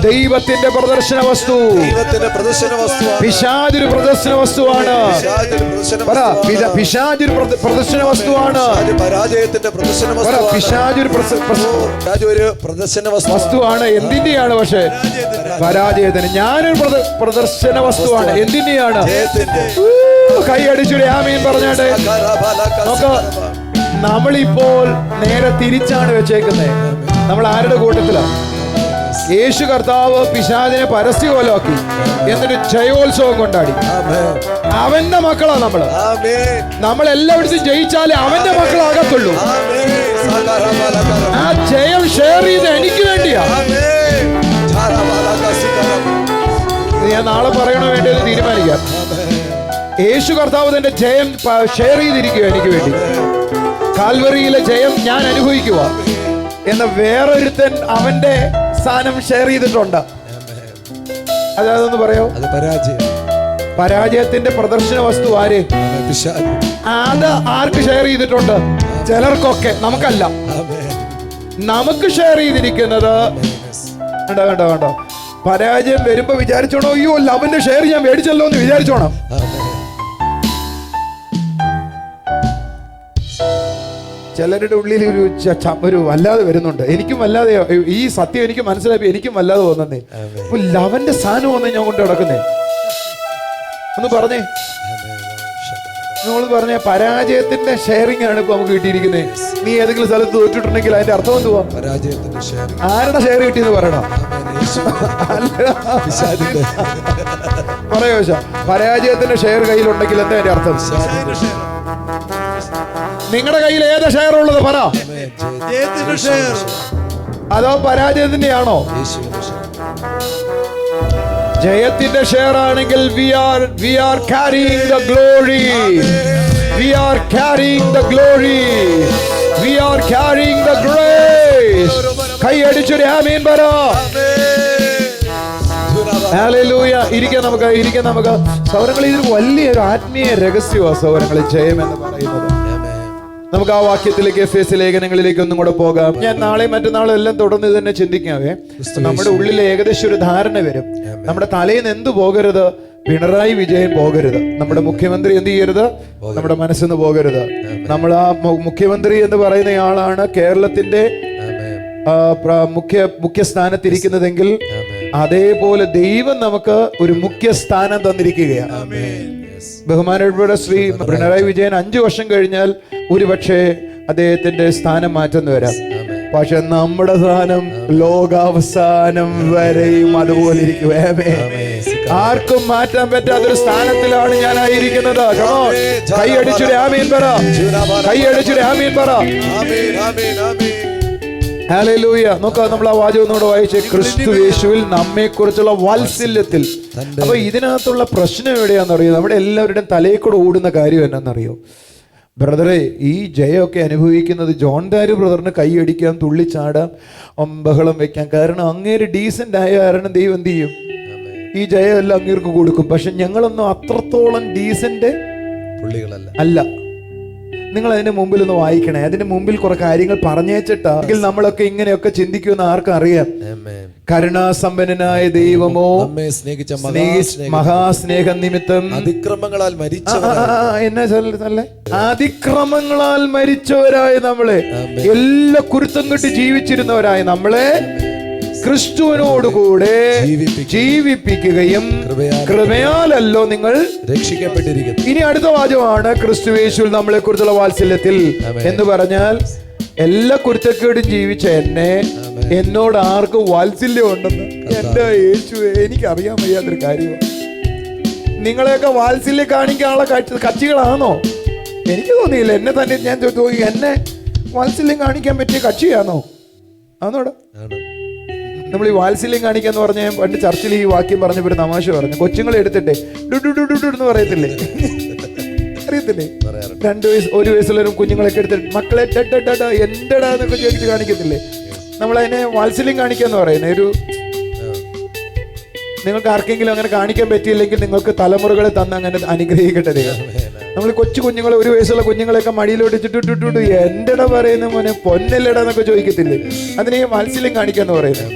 ദൈവത്തിന്റെ പ്രദർശന വസ്തു. പിശാചൊരു പ്രദർശന വസ്തുവാണ്. പിശാചൊരു പ്രദർശന വസ്തുവാണ്. പിശാചൊരു പ്രദർശന വസ്തുവാണ്. എന്തിന്റെയാണ്? പക്ഷേ പരാജയത്തിന്. ഞാനൊരു പ്രദർശന വസ്തുവാണ്. എന്തിന്റെയാണ്? കൈ അടിച്ചുകൂടെ ആമീൻ പറഞ്ഞാട്ടെ. നോക്ക്, നമ്മളിപ്പോൾ നേരെ തിരിച്ചാണ് വെച്ചേക്കുന്നത്. നമ്മൾ ആരുടെ കൂട്ടത്തിലാണ്? യേശു കർത്താവ് പിശാചിനെ പരസ്യകോലമാക്കി, എന്നിട്ട് ജയോത്സവം കൊണ്ടാടി. അവന്റെ മക്കളാ നമ്മള്. നമ്മളെല്ലായിടത്തും ജയിച്ചാലേ അവന്റെ മക്കളാകത്തുള്ളൂ. ആ ജയം ഷെയർ ചെയ്ത് എനിക്ക് വേണ്ടിയാ. ഞാൻ നാളെ പറയണോ വേണ്ടത് തീരുമാനിക്കാം. യേശു കർത്താവ് തന്റെ ജയം ഷെയർ ചെയ്തിരിക്കുക എനിക്ക് വേണ്ടി. കാൽവറിയിലെ ജയം ഞാൻ അനുഭവിക്കുക എന്ന വേറൊരുത്തൻ അവന്റെ സ്ഥാനം ഷെയർ ചെയ്തിട്ടുണ്ട്. അതൊന്ന് പറയോ? പരാജയത്തിന്റെ പ്രദർശന വസ്തു ആര്? അത് ആർക്ക് ഷെയർ ചെയ്തിട്ടുണ്ട്? ചിലർക്കൊക്കെ, നമുക്കല്ല. നമുക്ക് ഷെയർ ചെയ്തിരിക്കുന്നത് കണ്ടോ കണ്ടോ കണ്ടോ. പരാജയം വരുമ്പോ വിചാരിച്ചോണോ, അയ്യോ അവന്റെ ഷെയർ ഞാൻ മേടിച്ചല്ലോ എന്ന് വിചാരിച്ചോണം. ചിലരുടെ ഉള്ളിൽ ഒരു വല്ലാതെ വരുന്നുണ്ട്. എനിക്കും വല്ലാതെ ഈ സത്യം എനിക്ക് മനസ്സിലാക്കി, എനിക്കും വല്ലാതെ തോന്നുന്നേ. അവന്റെ സ്ഥാനം വന്നേ ഞാൻ കൊണ്ട് കിടക്കുന്നേ. ഒന്ന് പറഞ്ഞേ, നമ്മൾ പറഞ്ഞ പരാജയത്തിന്റെ ഷെയറിംഗ് ആണ് ഇപ്പൊ നമുക്ക് കിട്ടിയിരിക്കുന്നത്. നീ ഏതെങ്കിലും സ്ഥലത്ത് തോറ്റിട്ടുണ്ടെങ്കിൽ അതിന്റെ അർത്ഥം എന്തുവാ? ആരുടെ ഷെയർ കിട്ടിയെന്ന് പറയണം. പറയോ? പരാജയത്തിന്റെ ഷെയർ കയ്യിലുണ്ടെങ്കിൽ എന്താ അതിന്റെ അർത്ഥം? നിങ്ങളുടെ കയ്യിൽ ഏത് ഷെയർ ഉള്ളത് പറ. അതോ പരാജയത്തിന്റെ ആണോ? ജയത്തിന്റെ ഷെയർ ആണെങ്കിൽ we are carrying the glory. We are carrying the glory. We are carrying the grace. കൈ അടിച്ചൊരു ആമീൻ പറ. ഹല്ലേലൂയ. ഇരിക്കാൻ നമുക്ക് സൗരങ്ങൾ. ഇതൊരു വലിയൊരു ആത്മീയ രഹസ്യമാണ് സൗരങ്ങളിൽ ജയം എന്ന് പറയുന്നത്. നമുക്ക് ആ വാക്യത്തിലേക്ക്, എഫേസ്യ ലേഖനങ്ങളിലേക്ക് ഒന്നും കൂടെ പോകാം. ഞാൻ നാളെയും മറ്റന്നാളും എല്ലാം തുടർന്ന് തന്നെ ചിന്തിക്കാവേ. നമ്മുടെ ഉള്ളിൽ ഏകദേശം ഒരു ധാരണ വരും. നമ്മുടെ തലയിൽ നിന്ന് എന്ത് പോകരുത്? പിണറായി വിജയൻ പോകരുത്. നമ്മുടെ മുഖ്യമന്ത്രി എന്ത് ചെയ്യരുത്? നമ്മുടെ മനസ്സിന്ന് പോകരുത്. നമ്മൾ ആ മുഖ്യമന്ത്രി എന്ന് പറയുന്ന ആളാണ് കേരളത്തിന്റെ മുഖ്യ സ്ഥാനത്തിരിക്കുന്നതെങ്കിൽ അതേപോലെ ദൈവം നമുക്ക് ഒരു മുഖ്യ സ്ഥാനം തന്നിരിക്കുകയാണ്. ബഹുമാനപ്പെട്ട ശ്രീ പിണറായി വിജയൻ 5 വർഷം കഴിഞ്ഞാൽ ഒരുപക്ഷെ അദ്ദേഹത്തിന്റെ സ്ഥാനം മാറ്റെന്ന് വരാം. പക്ഷെ നമ്മുടെ സ്ഥാനം ലോകാവസാനം വരെയും അതുപോലെ ഇരിക്കും. ആർക്കും മാറ്റാൻ പറ്റാത്തൊരു സ്ഥാനത്തിലാണ് ഞാൻ ആയിരിക്കുന്നത്. കൈയടിച്ചൊരു ആമീൻ പറ, കൈയടിച്ചൊരു ആമീൻ പറ. ഹല്ലേലൂയ. നോക്കാം, നമ്മൾ ആ വാചകം ഒന്നുകൂടെ വായിച്ചേ. ക്രിസ്തു യേശുവിൽ നമ്മെ കുറിച്ചുള്ള വാത്സല്യത്തിൽ. അപ്പൊ ഇതിനകത്തുള്ള പ്രശ്നം എവിടെയാണെന്നറിയോ? നമ്മുടെ എല്ലാവരുടെയും തലയിൽ കൂടെ ഓടുന്ന കാര്യം എന്നാണെന്നറിയോ? ബ്രദറെ, ഈ ജയമൊക്കെ അനുഭവിക്കുന്നത് ജോൺ ദാരു ബ്രദറിന് കൈയടിക്കാം, തുള്ളിച്ചാടാം, ബഹളം വെക്കാം. കാരണം അങ്ങേര് ഡീസൻ്റ് ആയ കാരണം ദൈവം എന്ത് ചെയ്യും? ഈ ജയം എല്ലാം അങ്ങേർക്ക് കൊടുക്കും. പക്ഷെ ഞങ്ങളൊന്നും അത്രത്തോളം ഡീസൻ്റ് അല്ല. നിങ്ങൾ അതിന്റെ മുമ്പിൽ ഒന്ന് വായിക്കണേ. അതിന്റെ മുമ്പിൽ കുറെ കാര്യങ്ങൾ പറഞ്ഞേച്ചിട്ടെങ്കിൽ നമ്മളൊക്കെ ഇങ്ങനെയൊക്കെ ചിന്തിക്കുമെന്ന് ആർക്കും അറിയാം. കരുണാസമ്പന്നനായ ദൈവമോ മഹാസ്നേഹ നിമിത്തം അതിക്രമങ്ങളാൽ അതിക്രമങ്ങളാൽ മരിച്ചവരായ നമ്മളെ, എല്ലാ കുരുത്തം കെട്ടി ജീവിച്ചിരുന്നവരായ നമ്മളെ ക്രിസ്തുവിനോടുകൂടെ ജീവിപ്പിക്കുകയും കൃപയാലല്ലോ നിങ്ങൾ രക്ഷിക്കപ്പെട്ടിരിക്കുന്നു. ഇനി അടുത്ത വാചകമാണ് ക്രിസ്തുയേശുവിൽ നമ്മളെ കുറിച്ചുള്ള വാത്സല്യത്തിൽ എന്ന് പറഞ്ഞാൽ, എല്ലാ കുരുത്തക്കേടും ജീവിച്ച എന്നെ എന്നോട് ആർക്കും വാത്സല്യം ഉണ്ടെന്ന് എന്റെ യേശുവേ എനിക്കറിയാൻ വയ്യാത്തൊരു കാര്യമാണ്. നിങ്ങളെയൊക്കെ വാത്സല്യം കാണിക്കാനുള്ള കക്ഷികളാണോ? എനിക്ക് തോന്നിയില്ല. എന്നെ തന്നെ ഞാൻ ചോദിച്ചു, എന്നെ വാത്സല്യം കാണിക്കാൻ പറ്റിയ കക്ഷിയാണോ? ആണോടാ? നമ്മൾ ഈ വാത്സല്യം കാണിക്കാന്ന് പറഞ്ഞ പണ്ട് ചർച്ചിൽ ഈ വാക്യം പറഞ്ഞപ്പോ ഒരു തമാശ പറഞ്ഞു. കൊച്ചുങ്ങളെ എടുത്തിട്ടെ എന്ന് പറയത്തില്ലേ? അറിയത്തില്ലേ? 2 വയസ്സ് 1 വയസ്സുള്ളവരും കുഞ്ഞുങ്ങളൊക്കെ എടുത്തിട്ട് മക്കളെ എന്റെടാ എന്നൊക്കെ ചോദിച്ചിട്ട് കാണിക്കത്തില്ലേ? നമ്മളതിനെ വാത്സല്യം കാണിക്കാന്ന് പറയുന്നത്. ഒരു നിങ്ങൾക്ക് ആർക്കെങ്കിലും അങ്ങനെ കാണിക്കാൻ പറ്റിയില്ലെങ്കിൽ നിങ്ങൾക്ക് തലമുറകളെ തന്ന് അങ്ങനെ അനുഗ്രഹിക്കട്ടെ ദൈവം. നമ്മൾ കൊച്ചു കുഞ്ഞുങ്ങളെ 1 വയസ്സുള്ള കുഞ്ഞുങ്ങളെയൊക്കെ മടിയിലോട്ടിച്ചിട്ട് എന്റെട പറയുന്ന മോനെ പൊന്നല്ലടാ എന്നൊക്കെ ചോദിക്കത്തില്ലേ? അതിനെ വാത്സല്യം കാണിക്കാന്ന് പറയുന്നത്.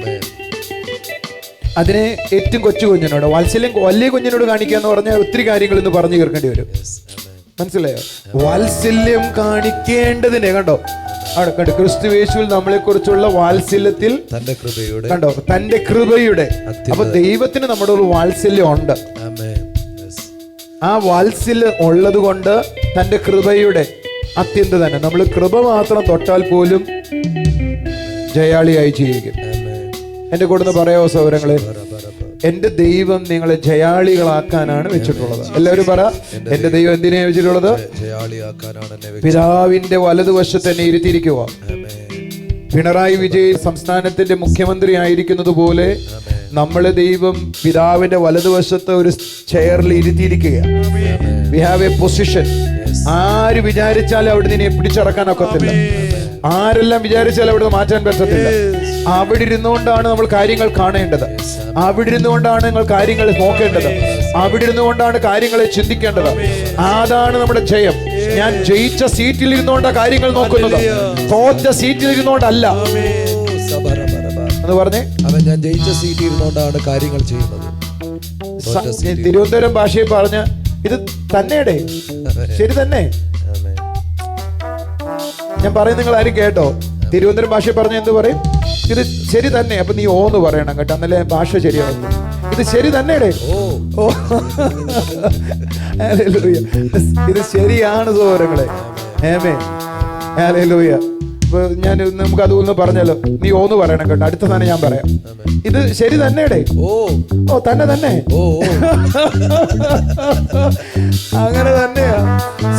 അതിനെ ഏറ്റവും കൊച്ചു കുഞ്ഞിനോട് വാത്സല്യം വലിയ കുഞ്ഞിനോട് കാണിക്കാന്ന് പറഞ്ഞാൽ ഒത്തിരി കാര്യങ്ങൾ ഇന്ന് പറഞ്ഞു തീർക്കേണ്ടി വരും. മനസ്സിലായോ? വാത്സല്യം കാണിക്കേണ്ടതിനെ കണ്ടോ അവിടെ ക്രിസ്തുയേശുവിൽ നമ്മളെ കുറിച്ചുള്ള വാത്സല്യത്തിൽ കണ്ടോ തന്റെ കൃപയുടെ. അപ്പൊ ദൈവത്തിന് നമ്മുടെ ഒരു വാത്സല്യം ഉണ്ട്. ആ വാത്സല്യം ഉള്ളത് കൊണ്ട് തന്റെ കൃപയുടെ അത്യന്തം തന്നെ നമ്മൾ കൃപ മാത്രം തൊട്ടാൽ പോലും ജയാളിയായി ജീവിക്കും. എന്റെ കൂടെ പറയാവോ സൗരങ്ങളെ? എന്റെ ദൈവം നിങ്ങളെ ജയാളികളാക്കാനാണ് വെച്ചിട്ടുള്ളത്. എല്ലാവരും പറ, എന്റെ ദൈവം എന്തിനാ വെച്ചിട്ടുള്ളത്? പിതാവിന്റെ വലതുവശത്ത് എന്നെ ഇരുത്തിയിരിക്കുക. പിണറായി വിജയൻ സംസ്ഥാനത്തിന്റെ മുഖ്യമന്ത്രി ആയിരിക്കുന്നത് പോലെ നമ്മളെ ദൈവം പിതാവിന്റെ വലതുവശത്ത് ഒരു ചെയറിൽ ഇരുത്തിയിരിക്കുകയാണ്. We have a position. ആര് വിചാരിച്ചാലും അവിടെ നിന്നെ പിടിച്ചടക്കാൻ ഒക്കത്തില്ല. ആരെല്ലാം വിചാരിച്ചാലും അവിടെ മാറ്റാൻ പറ്റത്തില്ല. അവിടെ ഇരുന്നുകൊണ്ടാണ് നമ്മൾ കാര്യങ്ങൾ കാണേണ്ടത്. അവിടെ ഇരുന്നുകൊണ്ടാണ് നിങ്ങൾ കാര്യങ്ങൾ നോക്കേണ്ടത്. അവിടെ ഇരുന്നുകൊണ്ടാണ് കാര്യങ്ങളെ ചിന്തിക്കേണ്ടത്. അതാണ് നമ്മുടെ ജയം. ഞാൻ ജയിച്ച സീറ്റിൽ ഇരുന്നുകൊണ്ടാണ് കാര്യങ്ങൾ നോക്കുന്നത്, തോറ്റ സീറ്റിൽ ഇരുന്നുകൊണ്ടല്ല എന്ന് പറഞ്ഞേ. അവൻ ഞാൻ ജയിച്ച സീറ്റിൽ ഇരുന്നുകൊണ്ടാണ് കാര്യങ്ങൾ ചെയ്യുന്നത്. തിരുവനന്തപുരം ഭാഷയിൽ പറഞ്ഞ ഇത് തന്നെയുടെ ശരി തന്നെ. ഞാൻ പറയും, നിങ്ങൾ ആരും കേട്ടോ? തിരുവനന്തപുരം ഭാഷ പറഞ്ഞ എന്ത് പറയും? ഇത് ശരി തന്നെ. അപ്പൊ നീ ഓന്ന് പറയണം കേട്ടോ, എന്നല്ലേ ഭാഷ ശരിയാവും. ഇത് ശരി തന്നെയുടെ. ഓ ഇത് ശരിയാണ് സഹോദരങ്ങളെ. ആമേൻ. ഹല്ലേലൂയ. ഇപ്പൊ ഞാൻ നമുക്ക് അതൊന്ന് പറഞ്ഞല്ലോ, നീ ഓന്ന് പറയണം കേട്ടോ. അടുത്ത സാധനം ഞാൻ പറയാം. ഇത് ശരി തന്നെയുടെ. ഓ തന്നെ. അങ്ങനെ തന്നെയാ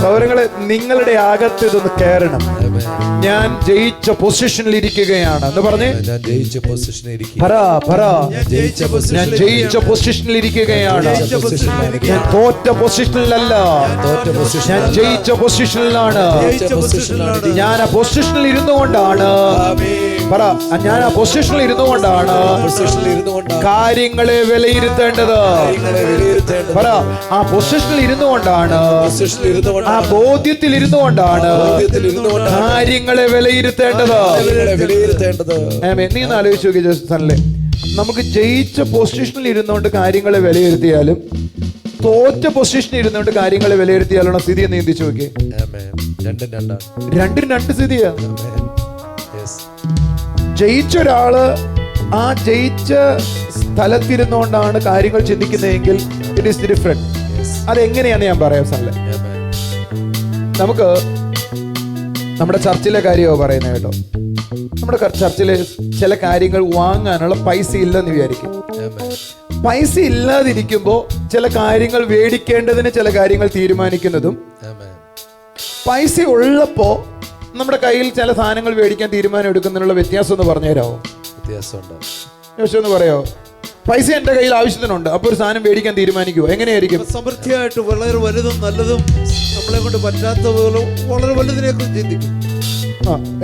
സൗരങ്ങളെ. നിങ്ങളുടെ അകത്ത് ഇതൊന്ന് കയറണം. ഞാൻ ജയിച്ച പൊസിഷനിൽ ഇരിക്കുകയാണ് എന്ന് പറഞ്ഞേ. ഞാൻ ജയിച്ച പൊസിഷനിൽ ഇരിക്കുകയാണ്. ഞാൻ തോറ്റ പൊസിഷനിലല്ല, ഞാൻ ജയിച്ച പൊസിഷനിലാണ്. ഞാൻ ആ പൊസിഷനിൽ ഇരുന്നുകൊണ്ടാണ് ഞാൻ ആ പൊസിഷനിൽ ഇരുന്നുകൊണ്ടാണ് കാര്യങ്ങളെ വിലയിരുത്തേണ്ടത്. പറ, ആ പൊസിഷനിൽ ഇരുന്നുകൊണ്ടാണ്, ആ ബോധ്യത്തിൽ ഇരുന്നുകൊണ്ടാണ് കാര്യങ്ങളെ വിലയിരുത്തേണ്ടത്. നീ ഒന്ന് ആലോചിച്ച് നോക്കി ജോസല്ലേ, നമുക്ക് ജയിച്ച പൊസിഷനിൽ ഇരുന്നുകൊണ്ട് കാര്യങ്ങളെ വിലയിരുത്തിയാലും തോറ്റ പൊസിഷനിൽ ഇരുന്നുകൊണ്ട് കാര്യങ്ങളെ വിലയിരുത്തിയാലുള്ള സ്ഥിതി എന്ന് ചിന്തിച്ചു നോക്കി. രണ്ടും രണ്ട് സ്ഥിതിയാ. ജയിച്ച ഒരാള് ആ ജയിച്ച സ്ഥലത്തിരുന്നുകൊണ്ടാണ് കാര്യങ്ങൾ ചിന്തിക്കുന്നതെങ്കിൽ ഇറ്റ് ഈസ് ഡിഫറെന്റ്. അതെങ്ങനെയാന്ന് ഞാൻ പറയാം സാറേ. നമുക്ക് നമ്മുടെ ചർച്ചിലെ കാര്യമോ പറയുന്നത് കേട്ടോ. നമ്മുടെ ചർച്ചിൽ ചില കാര്യങ്ങൾ വാങ്ങാനുള്ള പൈസ ഇല്ലെന്ന് വിചാരിക്കും. Amen. പൈസ ഇല്ലാതിരിക്കുമ്പോൾ ചില കാര്യങ്ങൾ മേടിക്കേണ്ടതിന് ചില കാര്യങ്ങൾ തീരുമാനിക്കുന്നതും, Amen. പൈസ ഉള്ളപ്പോൾ നമ്മുടെ കയ്യിൽ ചില സാധനങ്ങൾ മേടിക്കാൻ തീരുമാനം എടുക്കുന്നതിനുള്ള വ്യത്യാസം ഒന്ന് പറഞ്ഞുതരാമോ? വ്യത്യാസമുണ്ടാവും. വ്യത്യാസം ഒന്ന് പറയാമോ? പൈസ എൻ്റെ കയ്യിൽ ആവശ്യത്തിനുണ്ട്, അപ്പോൾ ഒരു സാധനം മേടിക്കാൻ തീരുമാനിക്കുമോ? എങ്ങനെയായിരിക്കും? സമൃദ്ധിയായിട്ട് വളരെ വലുതും നല്ലതും നമ്മളെ കൊണ്ട് പറ്റാത്ത പോലെ വളരെ വലുതിനെ കുറിച്ച് ചിന്തിക്കും.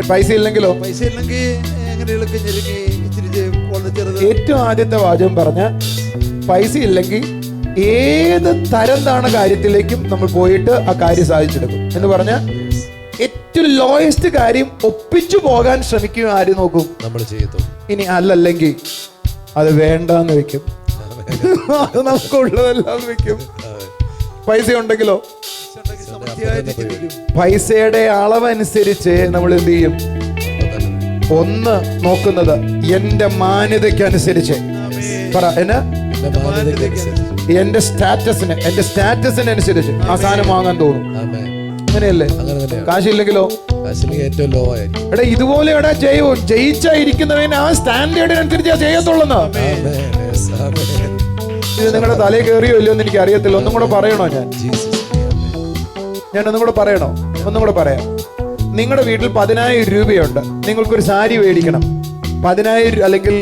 പൈസ ഇല്ലെങ്കിലോ? പൈസ ഇല്ലെങ്കിൽ എങ്ങനെയൊക്കെ ഞെരുങ്ങി ഇച്ചിരി വളരെ ചെറുത്. ഏറ്റവും ആദ്യത്തെ വാചകം പറഞ്ഞ പൈസ ഇല്ലെങ്കിൽ ഏത് തരം താണ കാര്യത്തിലേക്കും നമ്മൾ പോയിട്ട് ആ കാര്യം സാധിച്ചെടുക്കും എന്ന് പറഞ്ഞാൽ ഏറ്റവും ലോയസ്റ്റ് കാര്യം ഒപ്പിച്ചു പോകാൻ ശ്രമിക്കും. ആര് നോക്കും? നമ്മൾ ചെയ്യത്തുള്ളൂ. ഇനി അല്ലല്ലെങ്കിൽ അത് വേണ്ടാന്ന് വെക്കും. അത് നമുക്കുള്ളതെല്ലാം വെക്കും. പൈസ ഉണ്ടെങ്കിലോ? സമൃദ്ധിയായിട്ട് ചിന്തിക്കും. പൈസയുടെ അളവനുസരിച്ച് നമ്മൾ എന്ത് ചെയ്യും? ഒന്ന് നോക്കുന്നത് എന്റെ മാന്യതയ്ക്കനുസരിച്ച് പറ, എന്റെ സ്റ്റാറ്റസിനനുസരിച്ച് ആ സാധനം വാങ്ങാൻ തോന്നും. അങ്ങനെയല്ലേ? കാശില്ലെങ്കിലോ? ഏറ്റവും ലോ ആയിരിക്കും. എടാ ഇതുപോലെ എടാ ജയിച്ചായിരിക്കുന്നവന് ആ സ്റ്റാൻഡേർഡിനനുസരിച്ച് ചെയ്യത്തുള്ളൂ. ഇത് നിങ്ങളുടെ തലയിൽ കയറിയോ ഇല്ലയോ എന്ന് എനിക്ക് അറിയത്തില്ല. ഒന്നും കൂടെ പറയണോ? ഞാൻ ഒന്നും കൂടെ പറയണോ? ഒന്നും കൂടെ പറയാം. നിങ്ങളുടെ വീട്ടിൽ 10,000 രൂപയുണ്ട്. നിങ്ങൾക്കൊരു സാരി മേടിക്കണം. 10,000 അല്ലെങ്കിൽ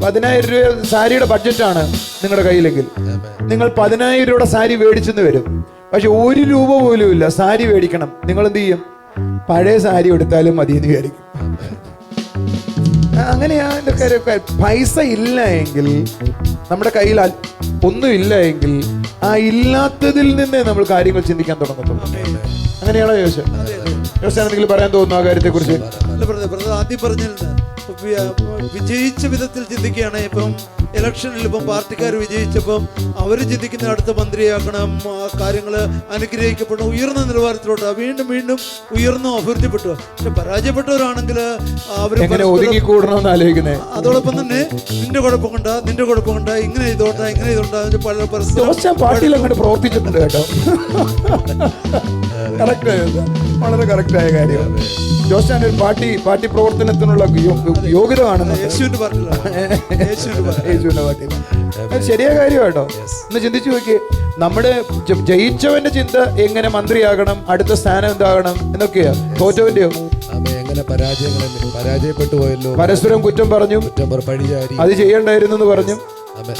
10,000 രൂപ സാരിയുടെ ബഡ്ജറ്റാണ് നിങ്ങളുടെ കയ്യിലെങ്കിൽ നിങ്ങൾ 10,000 രൂപയുടെ സാരി മേടിച്ചെന്ന് വരും. പക്ഷെ 1 രൂപ പോലും ഇല്ല, സാരി മേടിക്കണം. നിങ്ങൾ എന്ത് ചെയ്യും? പഴയ സാരി എടുത്താലും മതി എന്ന് വിചാരിക്കും. അങ്ങനെയാ എൻ്റെ കാര്യമൊക്കെ. പൈസ ഇല്ല എങ്കിൽ, നമ്മുടെ കയ്യിൽ ഒന്നുമില്ല എങ്കിൽ ആ ഇല്ലാത്തതിൽ നിന്നേ നമ്മൾ കാര്യങ്ങൾ ചിന്തിക്കാൻ തുടങ്ങത്തുള്ളൂ. അങ്ങനെയാണോ യോശ? എന്തെങ്കിലും പറയാൻ തോന്നുന്നു ആ കാര്യത്തെ കുറിച്ച്? ആദ്യം പറഞ്ഞിരുന്നത് വിജയിച്ച വിധത്തിൽ ചിന്തിക്കുകയാണ്. ഇപ്പം ഇലക്ഷനിൽ ഇപ്പം പാർട്ടിക്കാർ വിജയിച്ചപ്പം അവർ ചിന്തിക്കുന്ന അടുത്ത മന്ത്രിയാക്കണം, കാര്യങ്ങൾ അനുഗ്രഹിക്കപ്പെടണം, ഉയർന്ന നിലവാരത്തിലോട്ട് വീണ്ടും വീണ്ടും ഉയർന്നു അഭിവൃദ്ധിപ്പെട്ടു. പക്ഷെ പരാജയപ്പെട്ടവരാണെങ്കിൽ അവർ ഒതുങ്ങിക്കൂടണമെന്ന് ആലോചിക്കുന്നേ. അതോടൊപ്പം തന്നെ നിന്റെ കുഴപ്പം കൊണ്ടാ, നിന്റെ കുഴപ്പം കൊണ്ടാ, ഇങ്ങനെ ചെയ്തോണ്ടാ, ഇങ്ങനെ ചെയ്തോണ്ടാ പാർട്ടിയിൽ അങ്ങോട്ട് പ്രവർത്തിച്ചിട്ടുണ്ട് കേട്ടോ. കറക്റ്റ്, വളരെ കറക്റ്റായ കാര്യം. ജോസ്റ്റാൻ ഒരു പാർട്ടി പ്രവർത്തനത്തിനുള്ള യോഗ്യത കാണുന്നത് യേശുവിന്റെ പാർട്ടി. ശരിയായ കാര്യം കേട്ടോ. ഒന്ന് ചിന്തിച്ചു നോക്കിയേ. നമ്മുടെ ജയിച്ചവന്റെ ചിന്ത എങ്ങനെ മന്ത്രിയാകണം, അടുത്ത സ്ഥാനം എന്താകണം എന്നൊക്കെയാ. തോറ്റവന്റെയോ എങ്ങനെ പരാജയപ്പെട്ടു പോയല്ലോ, പരസ്പരം കുറ്റം പറഞ്ഞു, പഴിചാരി, അത് ചെയ്യണ്ടായിരുന്നു എന്ന് പറഞ്ഞു.